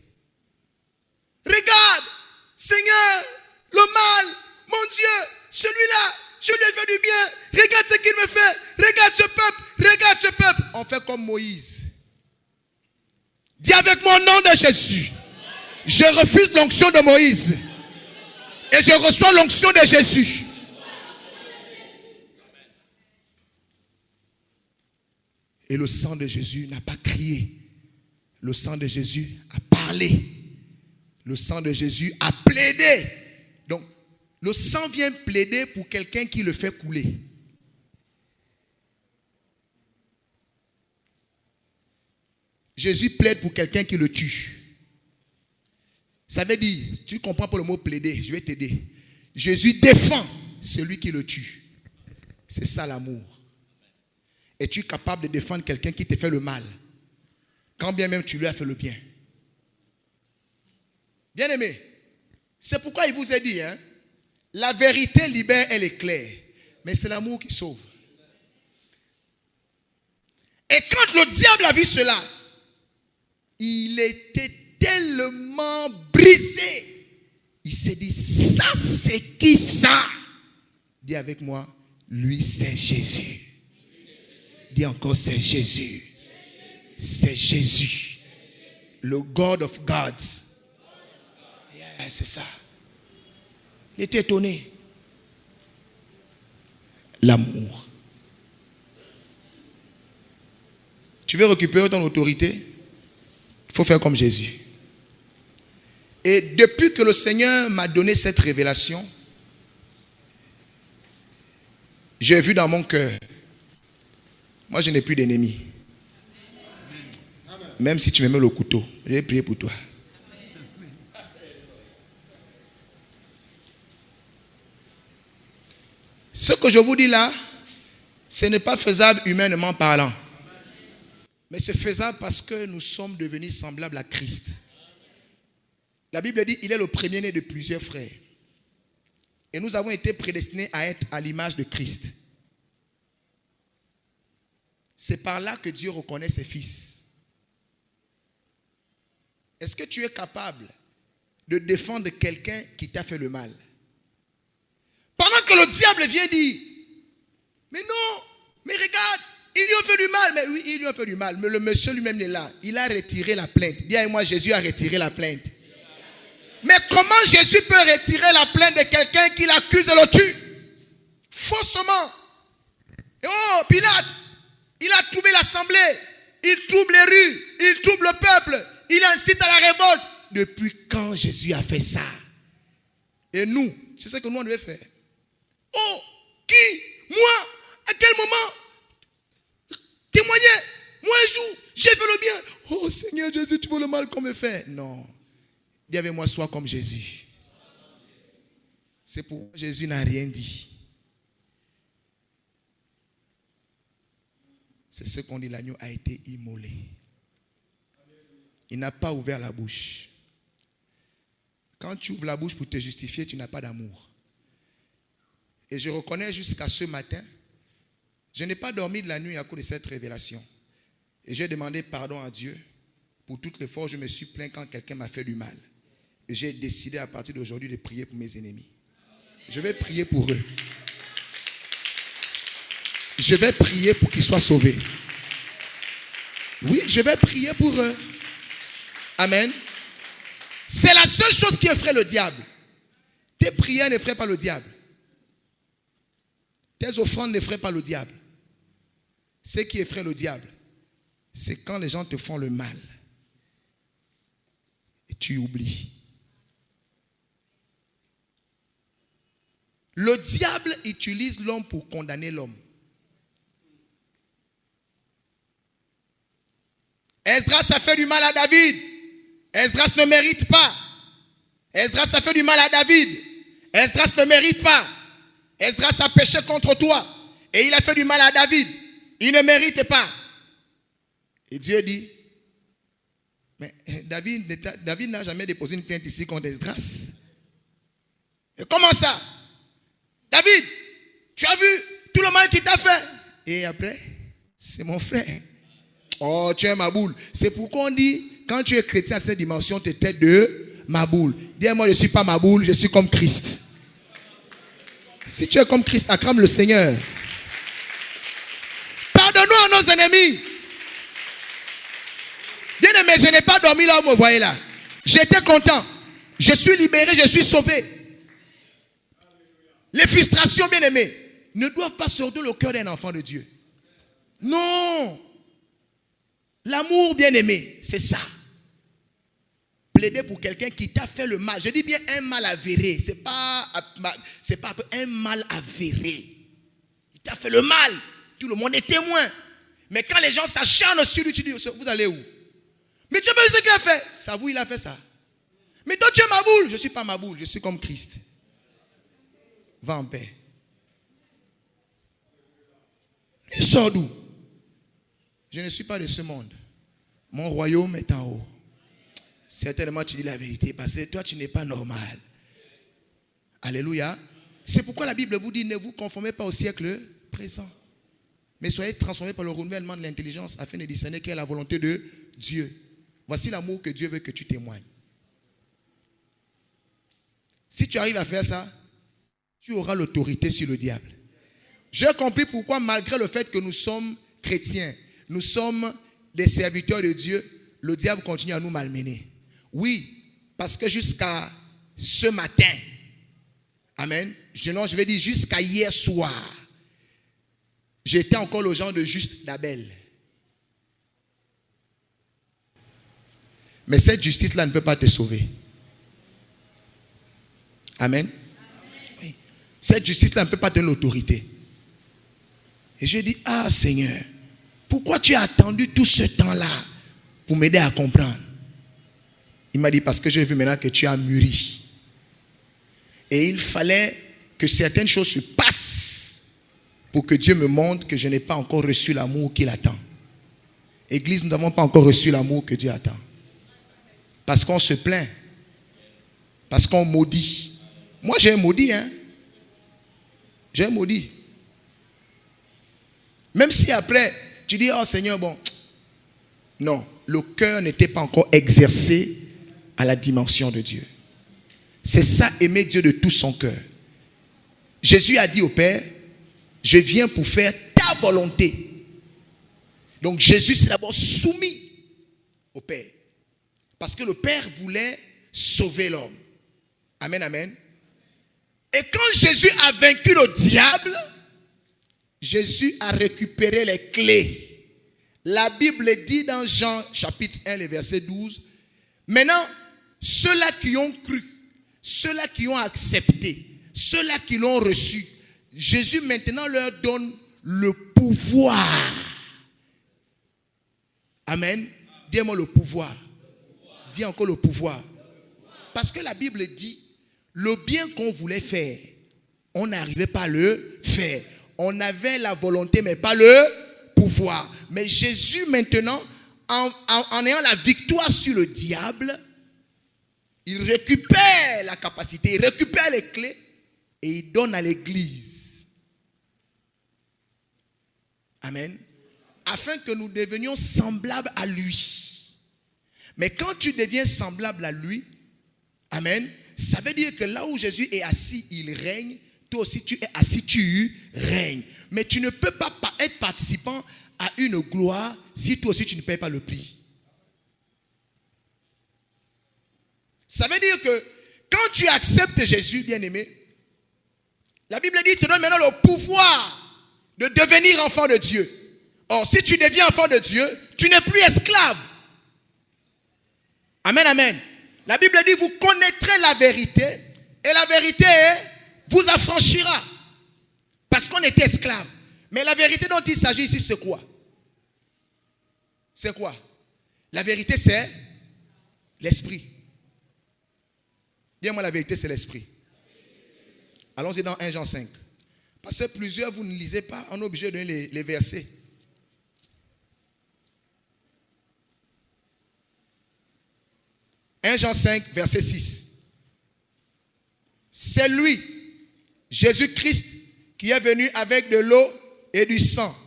Regarde, Seigneur, le mal, mon Dieu, celui-là, je lui ai fait du bien. Regarde ce qu'il me fait. Regarde ce peuple. Regarde ce peuple. On fait comme Moïse. Dis avec moi au nom de Jésus. Je refuse l'onction de Moïse. Et je reçois l'onction de Jésus. Et le sang de Jésus n'a pas crié. Le sang de Jésus a parlé. Le sang de Jésus a plaidé. Donc, le sang vient plaider pour quelqu'un qui le fait couler. Jésus plaide pour quelqu'un qui le tue. Ça veut dire, tu comprends pas le mot plaider, je vais t'aider. Jésus défend celui qui le tue. C'est ça l'amour. Es-tu capable de défendre quelqu'un qui te fait le mal, quand bien même tu lui as fait le bien? Bien aimé, c'est pourquoi il vous a dit, la vérité libère, elle est claire, mais c'est l'amour qui sauve. Et quand le diable a vu cela, il était tellement brisé. Il s'est dit, ça c'est qui ça? Dis avec moi, lui c'est Jésus. Dis encore, c'est Jésus. C'est Jésus. Le God of gods. Yeah, c'est ça. Il était étonné. L'amour. Tu veux récupérer ton autorité? Il faut faire comme Jésus. Et depuis que le Seigneur m'a donné cette révélation, j'ai vu dans mon cœur, moi je n'ai plus d'ennemis. Même si tu me mets le couteau, je vais prier pour toi. Ce que je vous dis là, ce n'est pas faisable humainement parlant. Mais c'est faisable parce que nous sommes devenus semblables à Christ. La Bible dit qu'il est le premier-né de plusieurs frères. Et nous avons été prédestinés à être à l'image de Christ. C'est par là que Dieu reconnaît ses fils. Est-ce que tu es capable de défendre quelqu'un qui t'a fait le mal? Pendant que le diable vient dire, mais non, mais regarde, ils lui ont fait du mal. Mais oui, ils lui ont fait du mal. Mais le monsieur lui-même est là. Il a retiré la plainte. Dis avec moi, Jésus a retiré la plainte. Mais comment Jésus peut retirer la plainte de quelqu'un qui l'accuse de le tuer? Faussement. Et oh, Pilate, il a troublé l'assemblée. Il trouble les rues. Il trouble le peuple. Il incite à la révolte. Depuis quand Jésus a fait ça? Et nous, c'est ce que nous on devait faire. Oh, qui? Moi? À quel moment? Témoigner. Moi un jour, j'ai fait le bien. Oh Seigneur Jésus, tu veux le mal qu'on me fait? Non. Dis avec moi, sois comme Jésus. C'est pourquoi Jésus n'a rien dit. C'est ce qu'on dit, l'agneau a été immolé. Il n'a pas ouvert la bouche. Quand tu ouvres la bouche pour te justifier, tu n'as pas d'amour. Et je reconnais jusqu'à ce matin, je n'ai pas dormi de la nuit à cause de cette révélation. Et j'ai demandé pardon à Dieu pour toutes les fois où je me suis plaint quand quelqu'un m'a fait du mal. Et j'ai décidé à partir d'aujourd'hui de prier pour mes ennemis. Je vais prier pour eux. Je vais prier pour qu'ils soient sauvés. Oui, je vais prier pour eux. Amen. C'est la seule chose qui effraie le diable. Tes prières n'effraient pas le diable. Tes offrandes n'effraient pas le diable. Ce qui effraie le diable, c'est quand les gens te font le mal. Et tu oublies. Le diable utilise l'homme pour condamner l'homme. Esdras a fait du mal à David. Esdras ne mérite pas. Esdras a fait du mal à David. Esdras ne mérite pas. Esdras a péché contre toi. Et il a fait du mal à David. Il ne mérite pas. Et Dieu dit, mais David n'a jamais déposé une plainte ici contre Esdras. Et comment ça? David, tu as vu tout le mal qu'il t'a fait. Et après, c'est mon frère. Oh, tu es ma boule. C'est pourquoi on dit, quand tu es chrétien à cette dimension, tu es tête de ma boule. Dis-moi, je ne suis pas ma boule, je suis comme Christ. Si tu es comme Christ, acclame le Seigneur. Pardonne-nous à nos ennemis. Bien-aimé, je n'ai pas dormi là où vous me voyez là. J'étais content. Je suis libéré, je suis sauvé. Les frustrations, bien-aimés, ne doivent pas sortir le cœur d'un enfant de Dieu. Non. L'amour, bien-aimé, c'est ça. Plaider pour quelqu'un qui t'a fait le mal. Je dis bien un mal avéré. C'est pas un mal avéré. Il t'a fait le mal. Tout le monde est témoin. Mais quand les gens s'acharnent sur lui, tu dis, vous allez où? Mais tu as pas vu ce qu'il a fait? Ça vous, il a fait ça. Mais toi, tu es ma boule. Je ne suis pas ma boule. Je suis comme Christ. Va en paix. Il sort d'où? Je ne suis pas de ce monde. Mon royaume est en haut. Certainement, tu dis la vérité parce que toi, tu n'es pas normal. Alléluia. C'est pourquoi la Bible vous dit, ne vous conformez pas au siècle présent. Mais soyez transformés par le renouvellement de l'intelligence afin de discerner quelle est la volonté de Dieu. Voici l'amour que Dieu veut que tu témoignes. Si tu arrives à faire ça, tu auras l'autorité sur le diable. J'ai compris pourquoi, malgré le fait que nous sommes chrétiens, nous sommes des serviteurs de Dieu, le diable continue à nous malmener. Oui, parce que jusqu'à ce matin, amen, je vais dire jusqu'à hier soir, j'étais encore le genre de juste d'Abel. Mais cette justice-là ne peut pas te sauver. Amen. Oui. Cette justice-là ne peut pas te donner l'autorité. Et je dis, ah Seigneur, pourquoi tu as attendu tout ce temps-là pour m'aider à comprendre? Il m'a dit, parce que j'ai vu maintenant que tu as mûri. Et il fallait que certaines choses se passent pour que Dieu me montre que je n'ai pas encore reçu l'amour qu'il attend. Église, nous n'avons pas encore reçu l'amour que Dieu attend. Parce qu'on se plaint. Parce qu'on maudit. Moi, j'ai un maudit, hein. J'ai un maudit. Même si après, tu dis, oh Seigneur, bon. Non, le cœur n'était pas encore exercé à la dimension de Dieu. C'est ça, aimer Dieu de tout son cœur. Jésus a dit au Père, je viens pour faire ta volonté. Donc Jésus s'est d'abord soumis au Père. Parce que le Père voulait sauver l'homme. Amen, amen. Et quand Jésus a vaincu le diable, Jésus a récupéré les clés. La Bible dit dans Jean chapitre 1, le verset 12, maintenant, ceux-là qui ont cru, ceux-là qui ont accepté, ceux-là qui l'ont reçu, Jésus maintenant leur donne le pouvoir. Amen. Dis-moi le pouvoir. Dis encore le pouvoir. Parce que la Bible dit, le bien qu'on voulait faire, on n'arrivait pas à le faire. On avait la volonté, mais pas le pouvoir. Mais Jésus maintenant, en ayant la victoire sur le diable, il récupère la capacité, il récupère les clés et il donne à l'église. Amen. Afin que nous devenions semblables à lui. Mais quand tu deviens semblable à lui, amen, ça veut dire que là où Jésus est assis, il règne. Toi aussi tu es assis, tu règnes. Mais tu ne peux pas être participant à une gloire si toi aussi tu ne payes pas le prix. Ça veut dire que quand tu acceptes Jésus, bien-aimé, la Bible dit, il te donne maintenant le pouvoir de devenir enfant de Dieu. Or, si tu deviens enfant de Dieu, tu n'es plus esclave. Amen, amen. La Bible dit, vous connaîtrez la vérité et la vérité vous affranchira. Parce qu'on était esclave. Mais la vérité dont il s'agit ici, c'est quoi? C'est quoi? La vérité, c'est l'esprit. Dis-moi, la vérité, c'est l'esprit. Allons-y dans 1 Jean 5. Parce que plusieurs, vous ne lisez pas, on est obligé de donner les versets. 1 Jean 5, verset 6. C'est lui, Jésus-Christ, qui est venu avec de l'eau et du sang.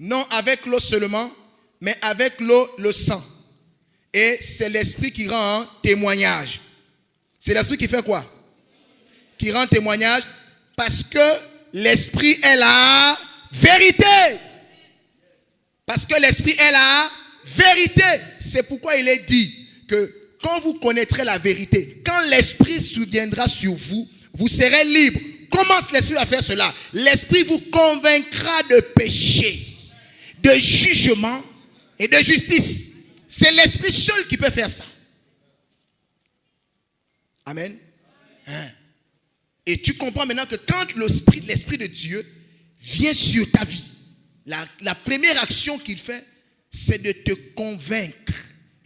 Non avec l'eau seulement, mais avec l'eau, le sang. Et c'est l'esprit qui rend témoignage. C'est l'esprit qui fait quoi? Qui rend témoignage. Parce que l'esprit est la vérité. Parce que l'esprit est la vérité. C'est pourquoi il est dit que quand vous connaîtrez la vérité, quand l'esprit souviendra sur vous, vous serez libre. Comment l'esprit va faire cela? L'esprit vous convaincra de péché, de jugement et de justice. C'est l'esprit seul qui peut faire ça. Amen. Hein? Et tu comprends maintenant que quand l'esprit de Dieu vient sur ta vie, la première action qu'il fait, c'est de te convaincre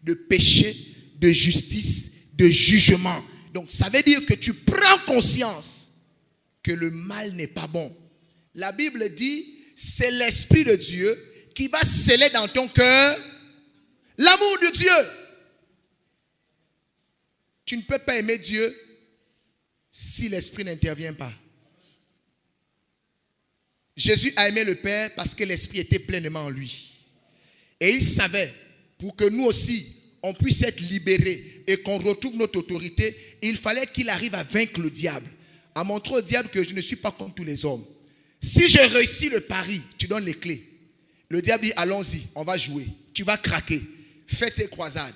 de péché, de justice, de jugement. Donc ça veut dire que tu prends conscience que le mal n'est pas bon. La Bible dit, c'est l'esprit de Dieu qui va sceller dans ton cœur l'amour de Dieu. Tu ne peux pas aimer Dieu si l'esprit n'intervient pas. Jésus a aimé le Père parce que l'esprit était pleinement en lui. Et il savait, pour que nous aussi, on puisse être libérés et qu'on retrouve notre autorité, il fallait qu'il arrive à vaincre le diable, à montrer au diable que je ne suis pas comme tous les hommes. Si je réussis le pari, tu donnes les clés. Le diable dit, allons-y, on va jouer. Tu vas craquer. Fais tes croisades.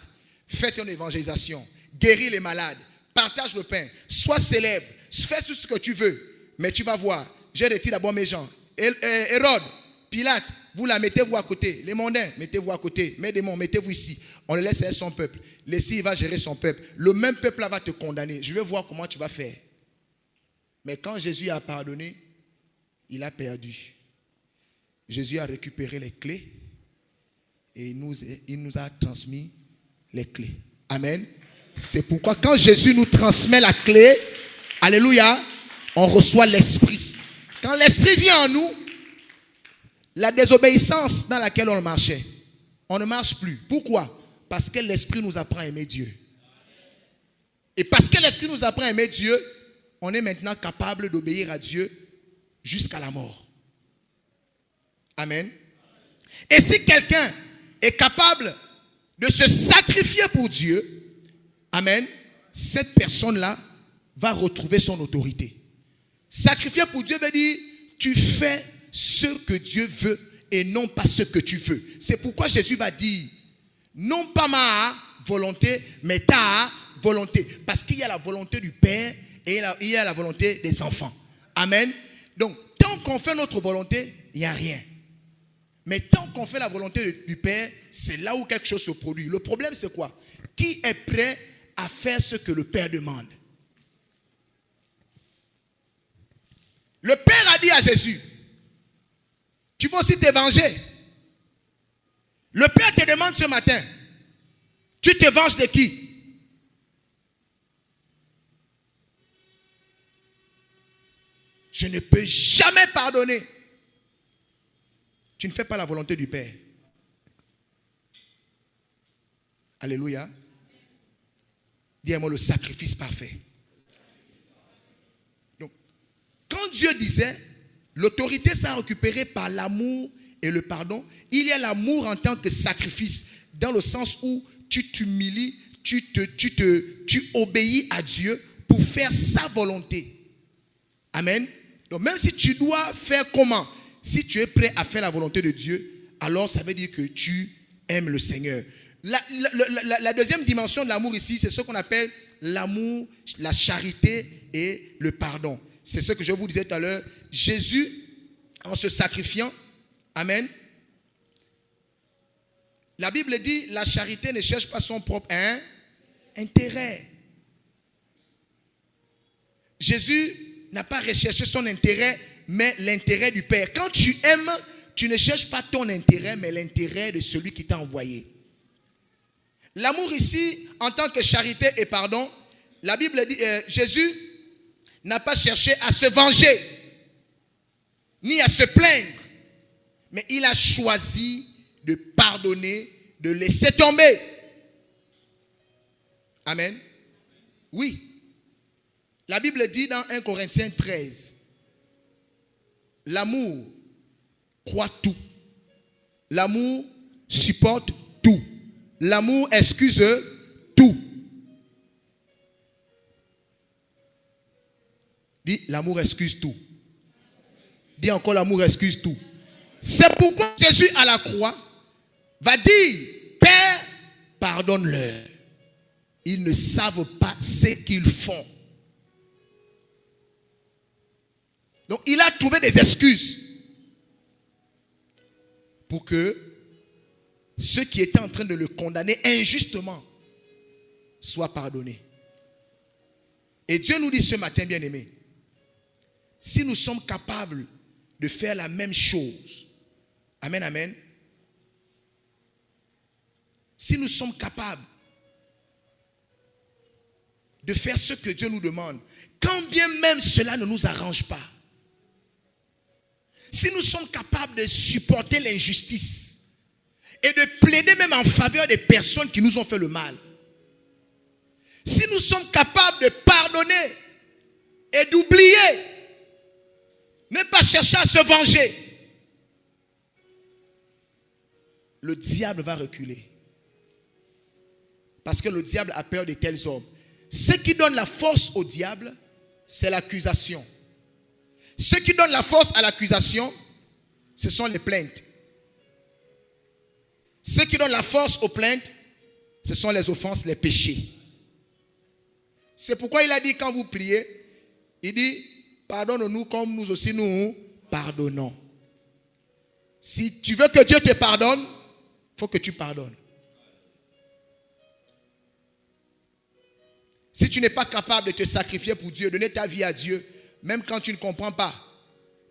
Fais ton évangélisation. Guéris les malades. Partage le pain. Sois célèbre. Fais tout ce que tu veux. Mais tu vas voir. Je retire d'abord mes gens. Hérode, Pilate, vous la mettez-vous à côté. Les mondains, mettez-vous à côté. Mes démons, mettez-vous ici. On le laisse faire son peuple. Laissez, il va gérer son peuple. Le même peuple là va te condamner. Je vais voir comment tu vas faire. Mais quand Jésus a pardonné, il a perdu. Jésus a récupéré les clés et il nous a transmis les clés. Amen. C'est pourquoi quand Jésus nous transmet la clé, alléluia, on reçoit l'esprit. Quand l'esprit vient en nous, la désobéissance dans laquelle on marchait, on ne marche plus. Pourquoi? Parce que l'esprit nous apprend à aimer Dieu. Et parce que l'esprit nous apprend à aimer Dieu, on est maintenant capable d'obéir à Dieu jusqu'à la mort. Amen. Et si quelqu'un est capable de se sacrifier pour Dieu, amen, cette personne-là va retrouver son autorité. Sacrifier pour Dieu veut dire, tu fais ce que Dieu veut et non pas ce que tu veux. C'est pourquoi Jésus va dire, non pas ma volonté, mais ta volonté. Parce qu'il y a la volonté du Père et il y a la volonté des enfants. Amen. Donc, tant qu'on fait notre volonté, il n'y a rien. Mais tant qu'on fait la volonté du Père, c'est là où quelque chose se produit. Le problème, c'est quoi? Qui est prêt à faire ce que le Père demande? Le Père a dit à Jésus, tu vas aussi te venger. Le Père te demande ce matin, tu te venges de qui? Je ne peux jamais pardonner. Tu ne fais pas la volonté du Père. Alléluia. Dis-moi le sacrifice parfait. Donc, quand Dieu disait, l'autorité sera récupérée par l'amour et le pardon, il y a l'amour en tant que sacrifice, dans le sens où tu t'humilies, tu obéis à Dieu pour faire sa volonté. Amen. Donc même si tu dois faire comment? Si tu es prêt à faire la volonté de Dieu, alors ça veut dire que tu aimes le Seigneur. La deuxième dimension de l'amour ici, c'est ce qu'on appelle l'amour, la charité et le pardon. C'est ce que je vous disais tout à l'heure. Jésus, en se sacrifiant, amen. La Bible dit, la charité ne cherche pas son propre intérêt. Jésus n'a pas recherché son intérêt, mais l'intérêt du Père. Quand tu aimes, tu ne cherches pas ton intérêt, mais l'intérêt de celui qui t'a envoyé. L'amour ici, en tant que charité et pardon, la Bible dit, Jésus n'a pas cherché à se venger, ni à se plaindre, mais il a choisi de pardonner, de laisser tomber. Amen. Oui. La Bible dit dans 1 Corinthiens 13, l'amour croit tout. L'amour supporte tout. L'amour excuse tout. Dis, l'amour excuse tout. Dis encore, l'amour excuse tout. C'est pourquoi Jésus à la croix va dire, Père, pardonne-leur. Ils ne savent pas ce qu'ils font. Donc il a trouvé des excuses pour que ceux qui étaient en train de le condamner injustement soient pardonnés. Et Dieu nous dit ce matin, bien-aimés, si nous sommes capables de faire la même chose, amen, amen, si nous sommes capables de faire ce que Dieu nous demande, quand bien même cela ne nous arrange pas, si nous sommes capables de supporter l'injustice et de plaider même en faveur des personnes qui nous ont fait le mal, si nous sommes capables de pardonner et d'oublier, ne pas chercher à se venger, le diable va reculer. Parce que le diable a peur de tels hommes. Ce qui donne la force au diable, c'est l'accusation. Ce qui donne la force à l'accusation, ce sont les plaintes. Ce qui donne la force aux plaintes, ce sont les offenses, les péchés. C'est pourquoi il a dit quand vous priez, il dit, pardonne-nous comme nous aussi nous pardonnons. Si tu veux que Dieu te pardonne, il faut que tu pardonnes. Si tu n'es pas capable de te sacrifier pour Dieu, donner ta vie à Dieu, même quand tu ne comprends pas,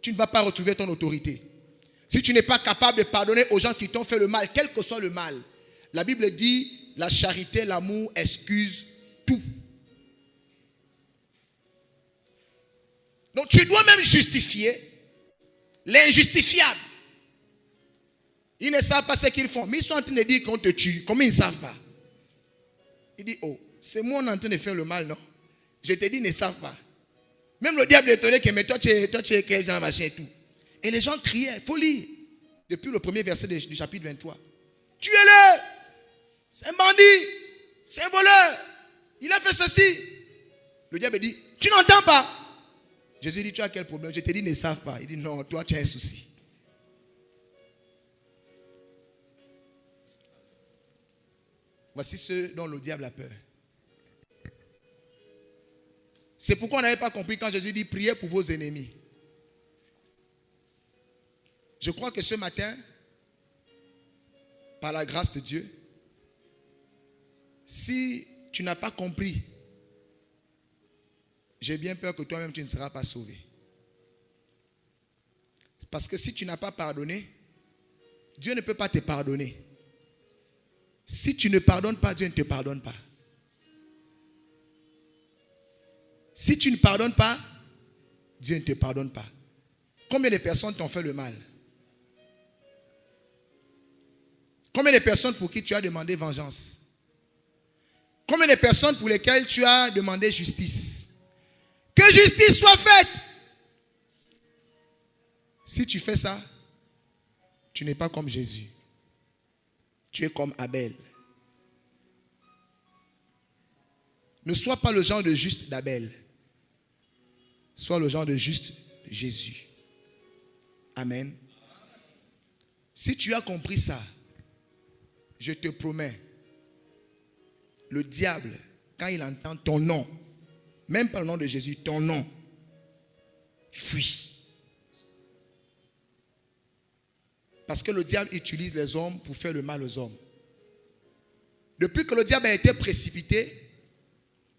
tu ne vas pas retrouver ton autorité. Si tu n'es pas capable de pardonner aux gens qui t'ont fait le mal, quel que soit le mal, la Bible dit, la charité, l'amour excuse tout. Donc tu dois même justifier l'injustifiable. Ils ne savent pas ce qu'ils font, mais ils sont en train de dire qu'on te tue. Comment ils ne savent pas? Il dit, oh, c'est moi en train de faire le mal, non? Je te dis, ils ne savent pas. Même le diable est étonné que, mais toi tu es quel genre, machin et tout. Et les gens criaient, il faut lire. Depuis le premier verset du chapitre 23. Tuez-le! C'est un bandit! C'est un voleur! Il a fait ceci! Le diable dit, tu n'entends pas? Jésus dit, tu as quel problème? Je te dis, ils ne savent pas. Il dit, non, toi tu as un souci. Voici ceux dont le diable a peur. C'est pourquoi on n'avait pas compris quand Jésus dit, priez pour vos ennemis. Je crois que ce matin, par la grâce de Dieu, si tu n'as pas compris, j'ai bien peur que toi-même tu ne seras pas sauvé. Parce que si tu n'as pas pardonné, Dieu ne peut pas te pardonner. Si tu ne pardonnes pas, Dieu ne te pardonne pas. Si tu ne pardonnes pas, Dieu ne te pardonne pas. Combien de personnes t'ont fait le mal? Combien de personnes pour qui tu as demandé vengeance? Combien de personnes pour lesquelles tu as demandé justice? Que justice soit faite! Si tu fais ça, tu n'es pas comme Jésus. Tu es comme Abel. Ne sois pas le genre de juste d'Abel. Sois le genre de juste de Jésus. Amen. Si tu as compris ça, je te promets, le diable, quand il entend ton nom, même pas le nom de Jésus, ton nom, fuit. Parce que le diable utilise les hommes pour faire le mal aux hommes. Depuis que le diable a été précipité,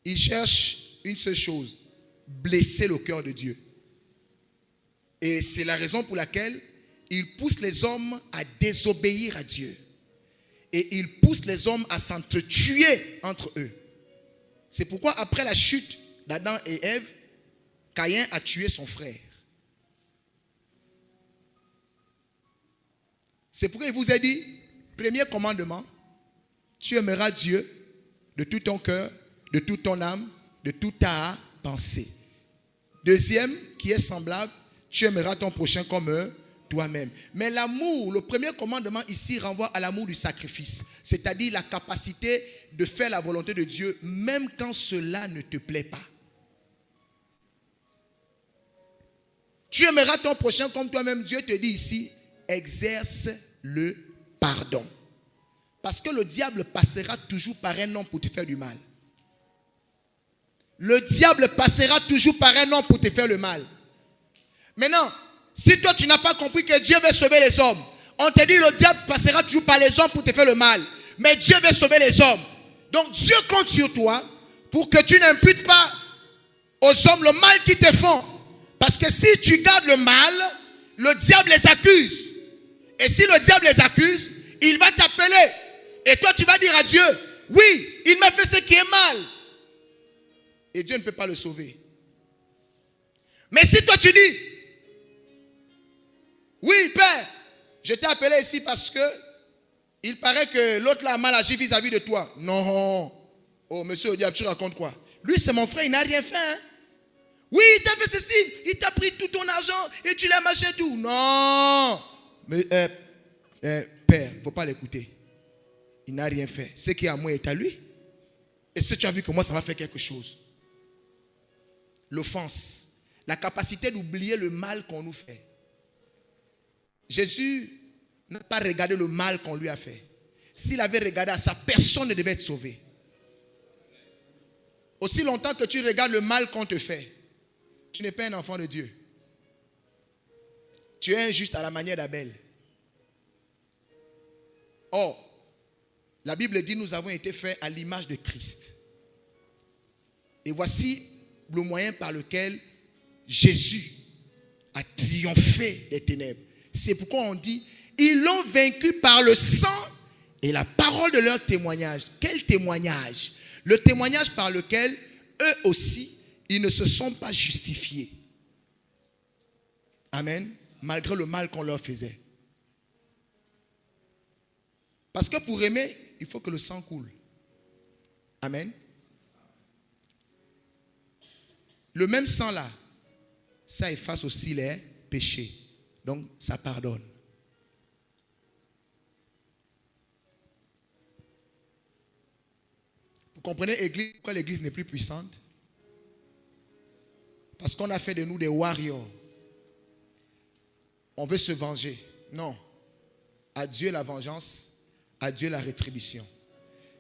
il cherche une seule chose, blesser le cœur de Dieu. Et c'est la raison pour laquelle il pousse les hommes à désobéir à Dieu. Et il pousse les hommes à s'entretuer entre eux. C'est pourquoi après la chute d'Adam et Ève, Caïn a tué son frère. C'est pourquoi il vous a dit, premier commandement, tu aimeras Dieu de tout ton cœur, de toute ton âme, de toute ta pensée. Deuxième, qui est semblable, tu aimeras ton prochain comme toi-même. Mais l'amour, le premier commandement ici renvoie à l'amour du sacrifice, c'est-à-dire la capacité de faire la volonté de Dieu, même quand cela ne te plaît pas. Tu aimeras ton prochain comme toi-même. Dieu te dit ici, exerce le pardon. Parce que le diable passera toujours par un homme pour te faire du mal. Le diable passera toujours par un homme pour te faire le mal. Maintenant, si toi tu n'as pas compris que Dieu veut sauver les hommes, on te dit le diable passera toujours par les hommes pour te faire le mal. Mais Dieu veut sauver les hommes. Donc Dieu compte sur toi pour que tu n'imputes pas aux hommes le mal qu'ils te font. Parce que si tu gardes le mal, le diable les accuse. Et si le diable les accuse, il va t'appeler. Et toi tu vas dire à Dieu, oui, il m'a fait ce qui est mal. Et Dieu ne peut pas le sauver. Mais si toi tu dis, oui Père, je t'ai appelé ici parce que il paraît que l'autre là a mal agi vis-à-vis de toi. Non. Oh monsieur le diable, tu racontes quoi? Lui c'est mon frère, il n'a rien fait. Hein? Oui, il t'a fait ceci, il t'a pris tout ton argent et tu l'as mâché tout. Non. Mais Père, il ne faut pas l'écouter. Il n'a rien fait. Ce qui est à moi est à lui. Et si tu as vu que moi ça m'a fait quelque chose. L'offense, la capacité d'oublier le mal qu'on nous fait. Jésus n'a pas regardé le mal qu'on lui a fait. S'il avait regardé à ça, personne ne devait être sauvé. Aussi longtemps que tu regardes le mal qu'on te fait, tu n'es pas un enfant de Dieu. Tu es injuste à la manière d'Abel. Or, la Bible dit nous avons été faits à l'image de Christ. Et voici le moyen par lequel Jésus a triomphé des ténèbres. C'est pourquoi on dit, ils l'ont vaincu par le sang et la parole de leur témoignage. Quel témoignage? Le témoignage par lequel eux aussi, ils ne se sont pas justifiés. Amen. Malgré le mal qu'on leur faisait. Parce que pour aimer, il faut que le sang coule. Amen. Le même sang là, ça efface aussi les péchés. Donc, ça pardonne. Vous comprenez, Église, pourquoi l'Église n'est plus puissante? Parce qu'on a fait de nous des warriors. On veut se venger. Non. À Dieu la vengeance, à Dieu la rétribution.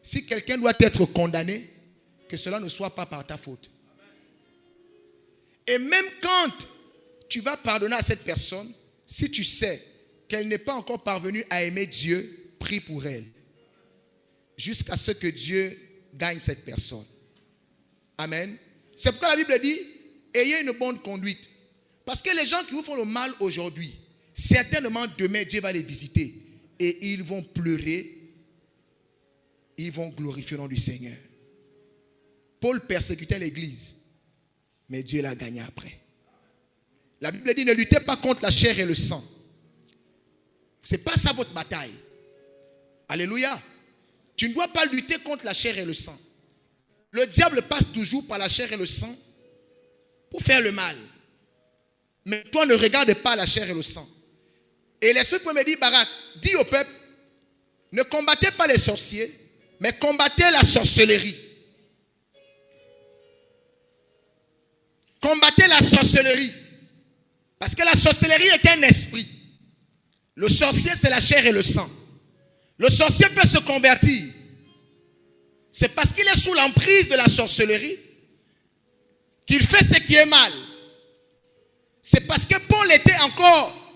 Si quelqu'un doit être condamné, que cela ne soit pas par ta faute. Et même quand tu vas pardonner à cette personne, si tu sais qu'elle n'est pas encore parvenue à aimer Dieu, prie pour elle. Jusqu'à ce que Dieu gagne cette personne. Amen. C'est pourquoi la Bible dit, ayez une bonne conduite. Parce que les gens qui vous font le mal aujourd'hui, certainement demain Dieu va les visiter. Et ils vont pleurer. Ils vont glorifier le nom du Seigneur. Paul persécutait l'église. Mais Dieu l'a gagné après. La Bible dit, ne luttez pas contre la chair et le sang. Ce n'est pas ça votre bataille. Alléluia. Tu ne dois pas lutter contre la chair et le sang. Le diable passe toujours par la chair et le sang pour faire le mal. Mais toi ne regarde pas la chair et le sang. Et l'Esprit peut me dire, Barak, dis au peuple, ne combattez pas les sorciers, mais combattez la sorcellerie. Combattez la sorcellerie. Parce que la sorcellerie est un esprit. Le sorcier, c'est la chair et le sang. Le sorcier peut se convertir. C'est parce qu'il est sous l'emprise de la sorcellerie qu'il fait ce qui est mal. C'est parce que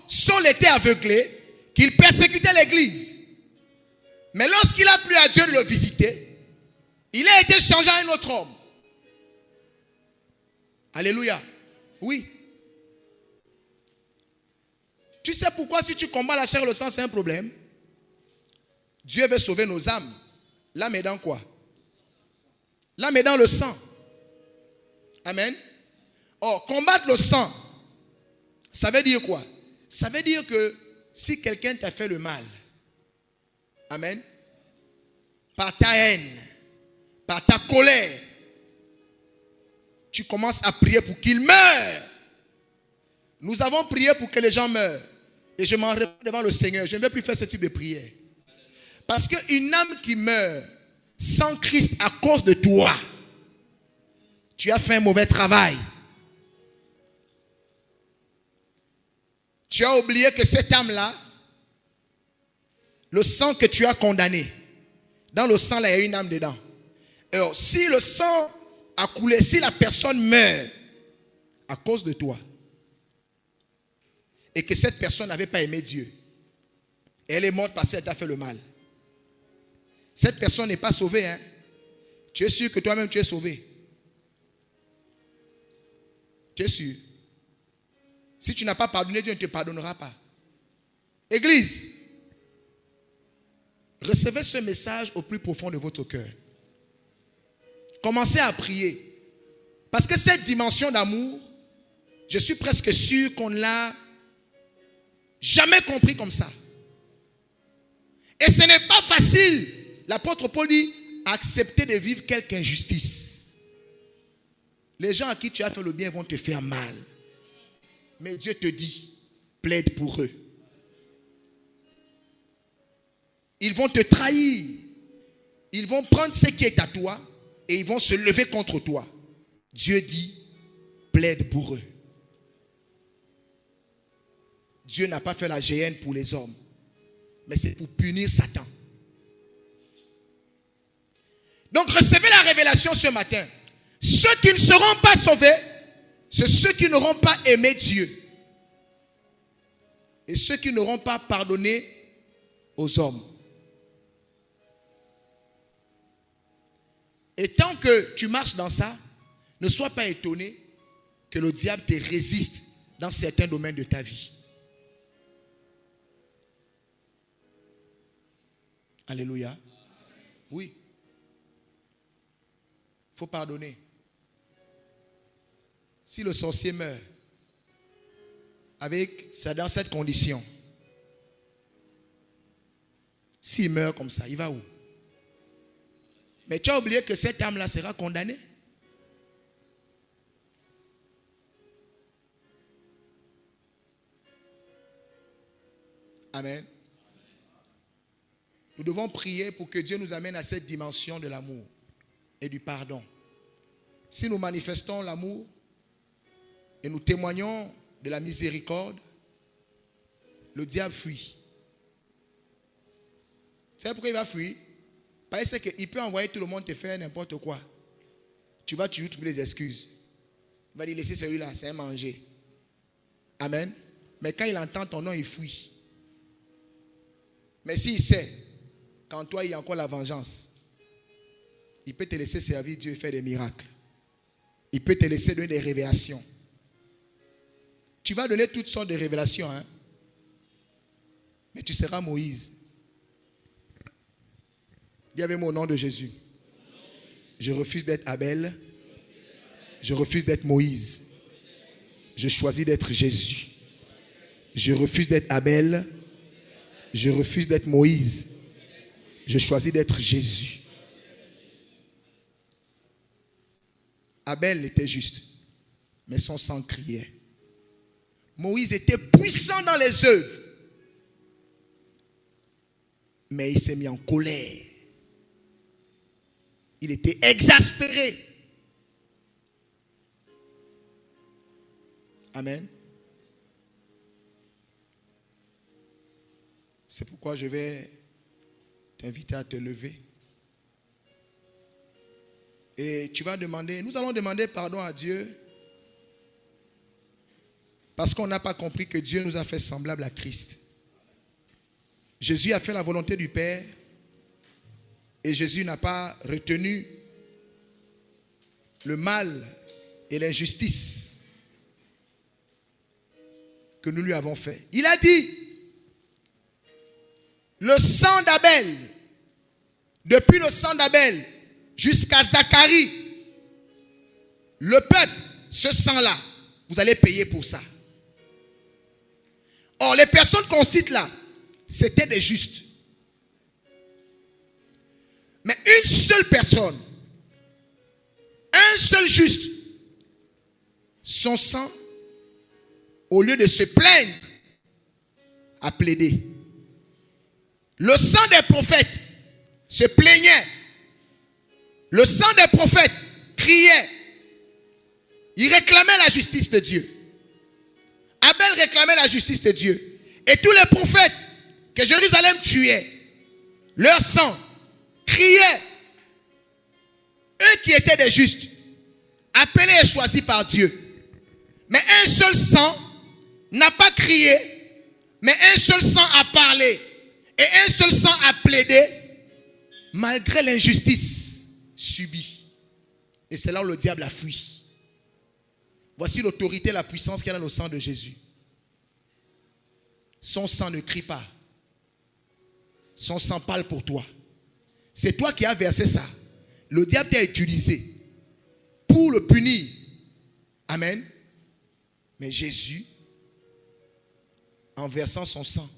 Saul était aveuglé, qu'il persécutait l'église. Mais lorsqu'il a plu à Dieu de le visiter, il a été changé à un autre homme. Alléluia. Oui. Tu sais pourquoi si tu combats la chair et le sang, c'est un problème? Dieu veut sauver nos âmes. L'âme est dans quoi? L'âme est dans le sang. Amen. Or, combattre le sang, ça veut dire quoi? Ça veut dire que si quelqu'un t'a fait le mal, amen, par ta haine, par ta colère, tu commences à prier pour qu'il meure. Nous avons prié pour que les gens meurent. Et je m'en réponds devant le Seigneur. Je ne vais plus faire ce type de prière. Parce qu'une âme qui meurt sans Christ à cause de toi, tu as fait un mauvais travail. Tu as oublié que cette âme-là, le sang que tu as condamné, dans le sang, là, il y a une âme dedans. Alors, si le sang a coulé, si la personne meurt à cause de toi, et que cette personne n'avait pas aimé Dieu, et elle est morte parce qu'elle t'a fait le mal, cette personne n'est pas sauvée. Hein? Tu es sûr que toi-même tu es sauvé? Tu es sûr? Si tu n'as pas pardonné, Dieu ne te pardonnera pas. Église, recevez ce message au plus profond de votre cœur. Commencez à prier. Parce que cette dimension d'amour, je suis presque sûr qu'on ne l'a jamais compris comme ça. Et ce n'est pas facile, l'apôtre Paul dit, accepter de vivre quelque injustice. Les gens à qui tu as fait le bien vont te faire mal. Mais Dieu te dit, plaide pour eux. Ils vont te trahir. Ils vont prendre ce qui est à toi et ils vont se lever contre toi. Dieu dit, plaide pour eux. Dieu n'a pas fait la géhenne pour les hommes, mais c'est pour punir Satan. Donc recevez la révélation ce matin. Ceux qui ne seront pas sauvés, c'est ceux qui n'auront pas aimé Dieu. Et ceux qui n'auront pas pardonné aux hommes. Et tant que tu marches dans ça, ne sois pas étonné que le diable te résiste dans certains domaines de ta vie. Alléluia. Oui. Il faut pardonner. Si le sorcier meurt, c'est dans cette condition. S'il meurt comme ça, il va où? Mais tu as oublié que cette âme-là sera condamnée. Amen. Nous devons prier pour que Dieu nous amène à cette dimension de l'amour et du pardon. Si nous manifestons l'amour et nous témoignons de la miséricorde, le diable fuit. Tu sais pourquoi il va fuir? Parce qu'il peut envoyer tout le monde te faire n'importe quoi. Tu vas toujours trouver des excuses. Il va dire, laissez celui-là, c'est un manger. Amen. Mais quand il entend ton nom, il fuit. Mais s'il sait qu'en toi, il y a encore la vengeance, il peut te laisser servir Dieu et faire des miracles. Il peut te laisser donner des révélations. Tu vas donner toutes sortes de révélations. Hein? Mais tu seras Moïse. Dis avec moi au nom de Jésus. Je refuse d'être Abel. Je refuse d'être Moïse. Je choisis d'être Jésus. Je refuse d'être Abel. Je refuse d'être Moïse. Je choisis d'être Jésus. Abel était juste, mais son sang criait. Moïse était puissant dans les œuvres, mais il s'est mis en colère. Il était exaspéré. Amen. C'est pourquoi je vais t'inviter à te lever. Et tu vas demander, nous allons demander pardon à Dieu parce qu'on n'a pas compris que Dieu nous a fait semblables à Christ. Jésus a fait la volonté du Père et Jésus n'a pas retenu le mal et l'injustice que nous lui avons fait. Il a dit, le sang d'Abel, depuis le sang d'Abel jusqu'à Zacharie, le peuple, ce sang-là, vous allez payer pour ça. Or, les personnes qu'on cite là, c'était des justes. Mais une seule personne, un seul juste, son sang, au lieu de se plaindre, a plaidé. Le sang des prophètes se plaignait. Le sang des prophètes criait. Il réclamait la justice de Dieu. Abel Israël réclamait la justice de Dieu. Et tous les prophètes que Jérusalem tuait, leur sang criait. Eux qui étaient des justes, appelés et choisis par Dieu. Mais un seul sang n'a pas crié, mais un seul sang a parlé. Et un seul sang a plaidé, malgré l'injustice subie. Et c'est là où le diable a fui. Voici l'autorité et la puissance qu'il y a dans le sang de Jésus. Son sang ne crie pas. Son sang parle pour toi. C'est toi qui as versé ça. Le diable t'a utilisé pour le punir. Amen. Mais Jésus, en versant son sang,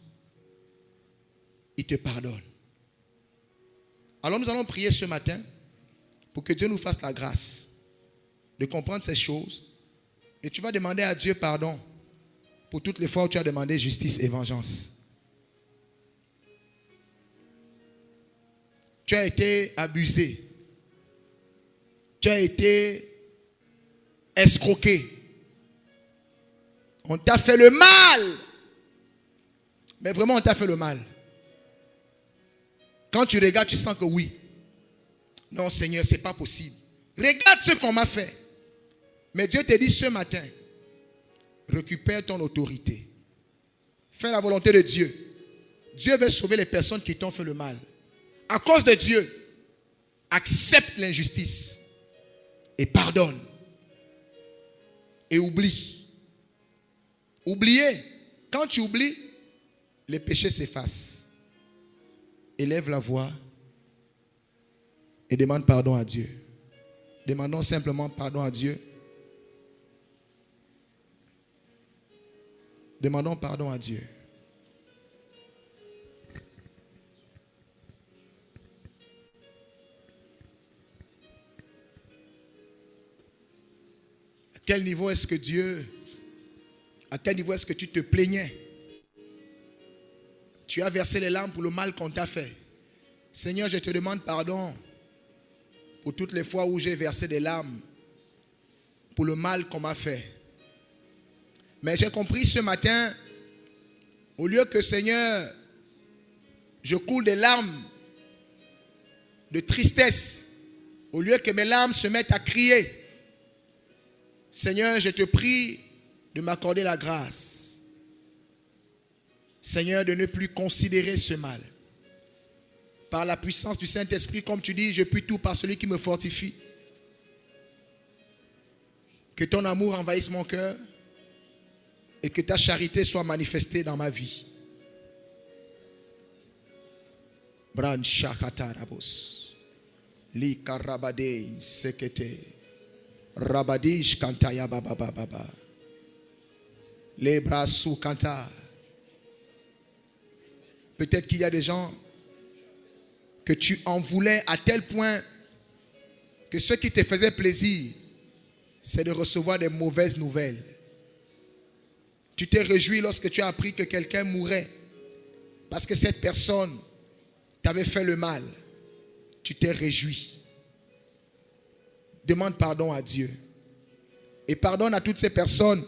il te pardonne. Alors nous allons prier ce matin pour que Dieu nous fasse la grâce de comprendre ces choses. Et tu vas demander à Dieu pardon pour toutes les fois où tu as demandé justice et vengeance. Tu as été abusé. Tu as été escroqué. On t'a fait le mal. Mais vraiment, on t'a fait le mal. Quand tu regardes, tu sens que oui. Non, Seigneur, ce n'est pas possible. Regarde ce qu'on m'a fait. Mais Dieu te dit ce matin, récupère ton autorité. Fais la volonté de Dieu. Dieu veut sauver les personnes qui t'ont fait le mal. À cause de Dieu, accepte l'injustice et pardonne. Et oublie. Oubliez. Quand tu oublies, les péchés s'effacent. Élève la voix et demande pardon à Dieu. Demandons simplement pardon à Dieu. Demandons pardon à Dieu. À quel niveau est-ce que tu te plaignais? Tu as versé les larmes pour le mal qu'on t'a fait. Seigneur, je te demande pardon pour toutes les fois où j'ai versé des larmes pour le mal qu'on m'a fait. Mais j'ai compris ce matin, au lieu que, Seigneur, je coule des larmes de tristesse, au lieu que mes larmes se mettent à crier, Seigneur, je te prie de m'accorder la grâce. Seigneur, de ne plus considérer ce mal. Par la puissance du Saint-Esprit, comme tu dis, je puis tout par celui qui me fortifie. Que ton amour envahisse mon cœur et que ta charité soit manifestée dans ma vie. Bran shakatarabos. Li karabade sekete. Rabadish kantaya baba baba. Les bras sous kanta. Peut-être qu'il y a des gens que tu en voulais à tel point que ce qui te faisait plaisir, c'est de recevoir des mauvaises nouvelles. Tu t'es réjoui lorsque tu as appris que quelqu'un mourait parce que cette personne t'avait fait le mal. Tu t'es réjoui. Demande pardon à Dieu. Et pardonne à toutes ces personnes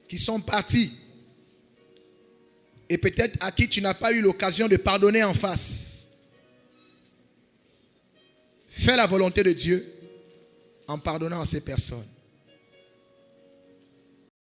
qui sont parties. Et peut-être à qui tu n'as pas eu l'occasion de pardonner en face. Fais la volonté de Dieu en pardonnant à ces personnes.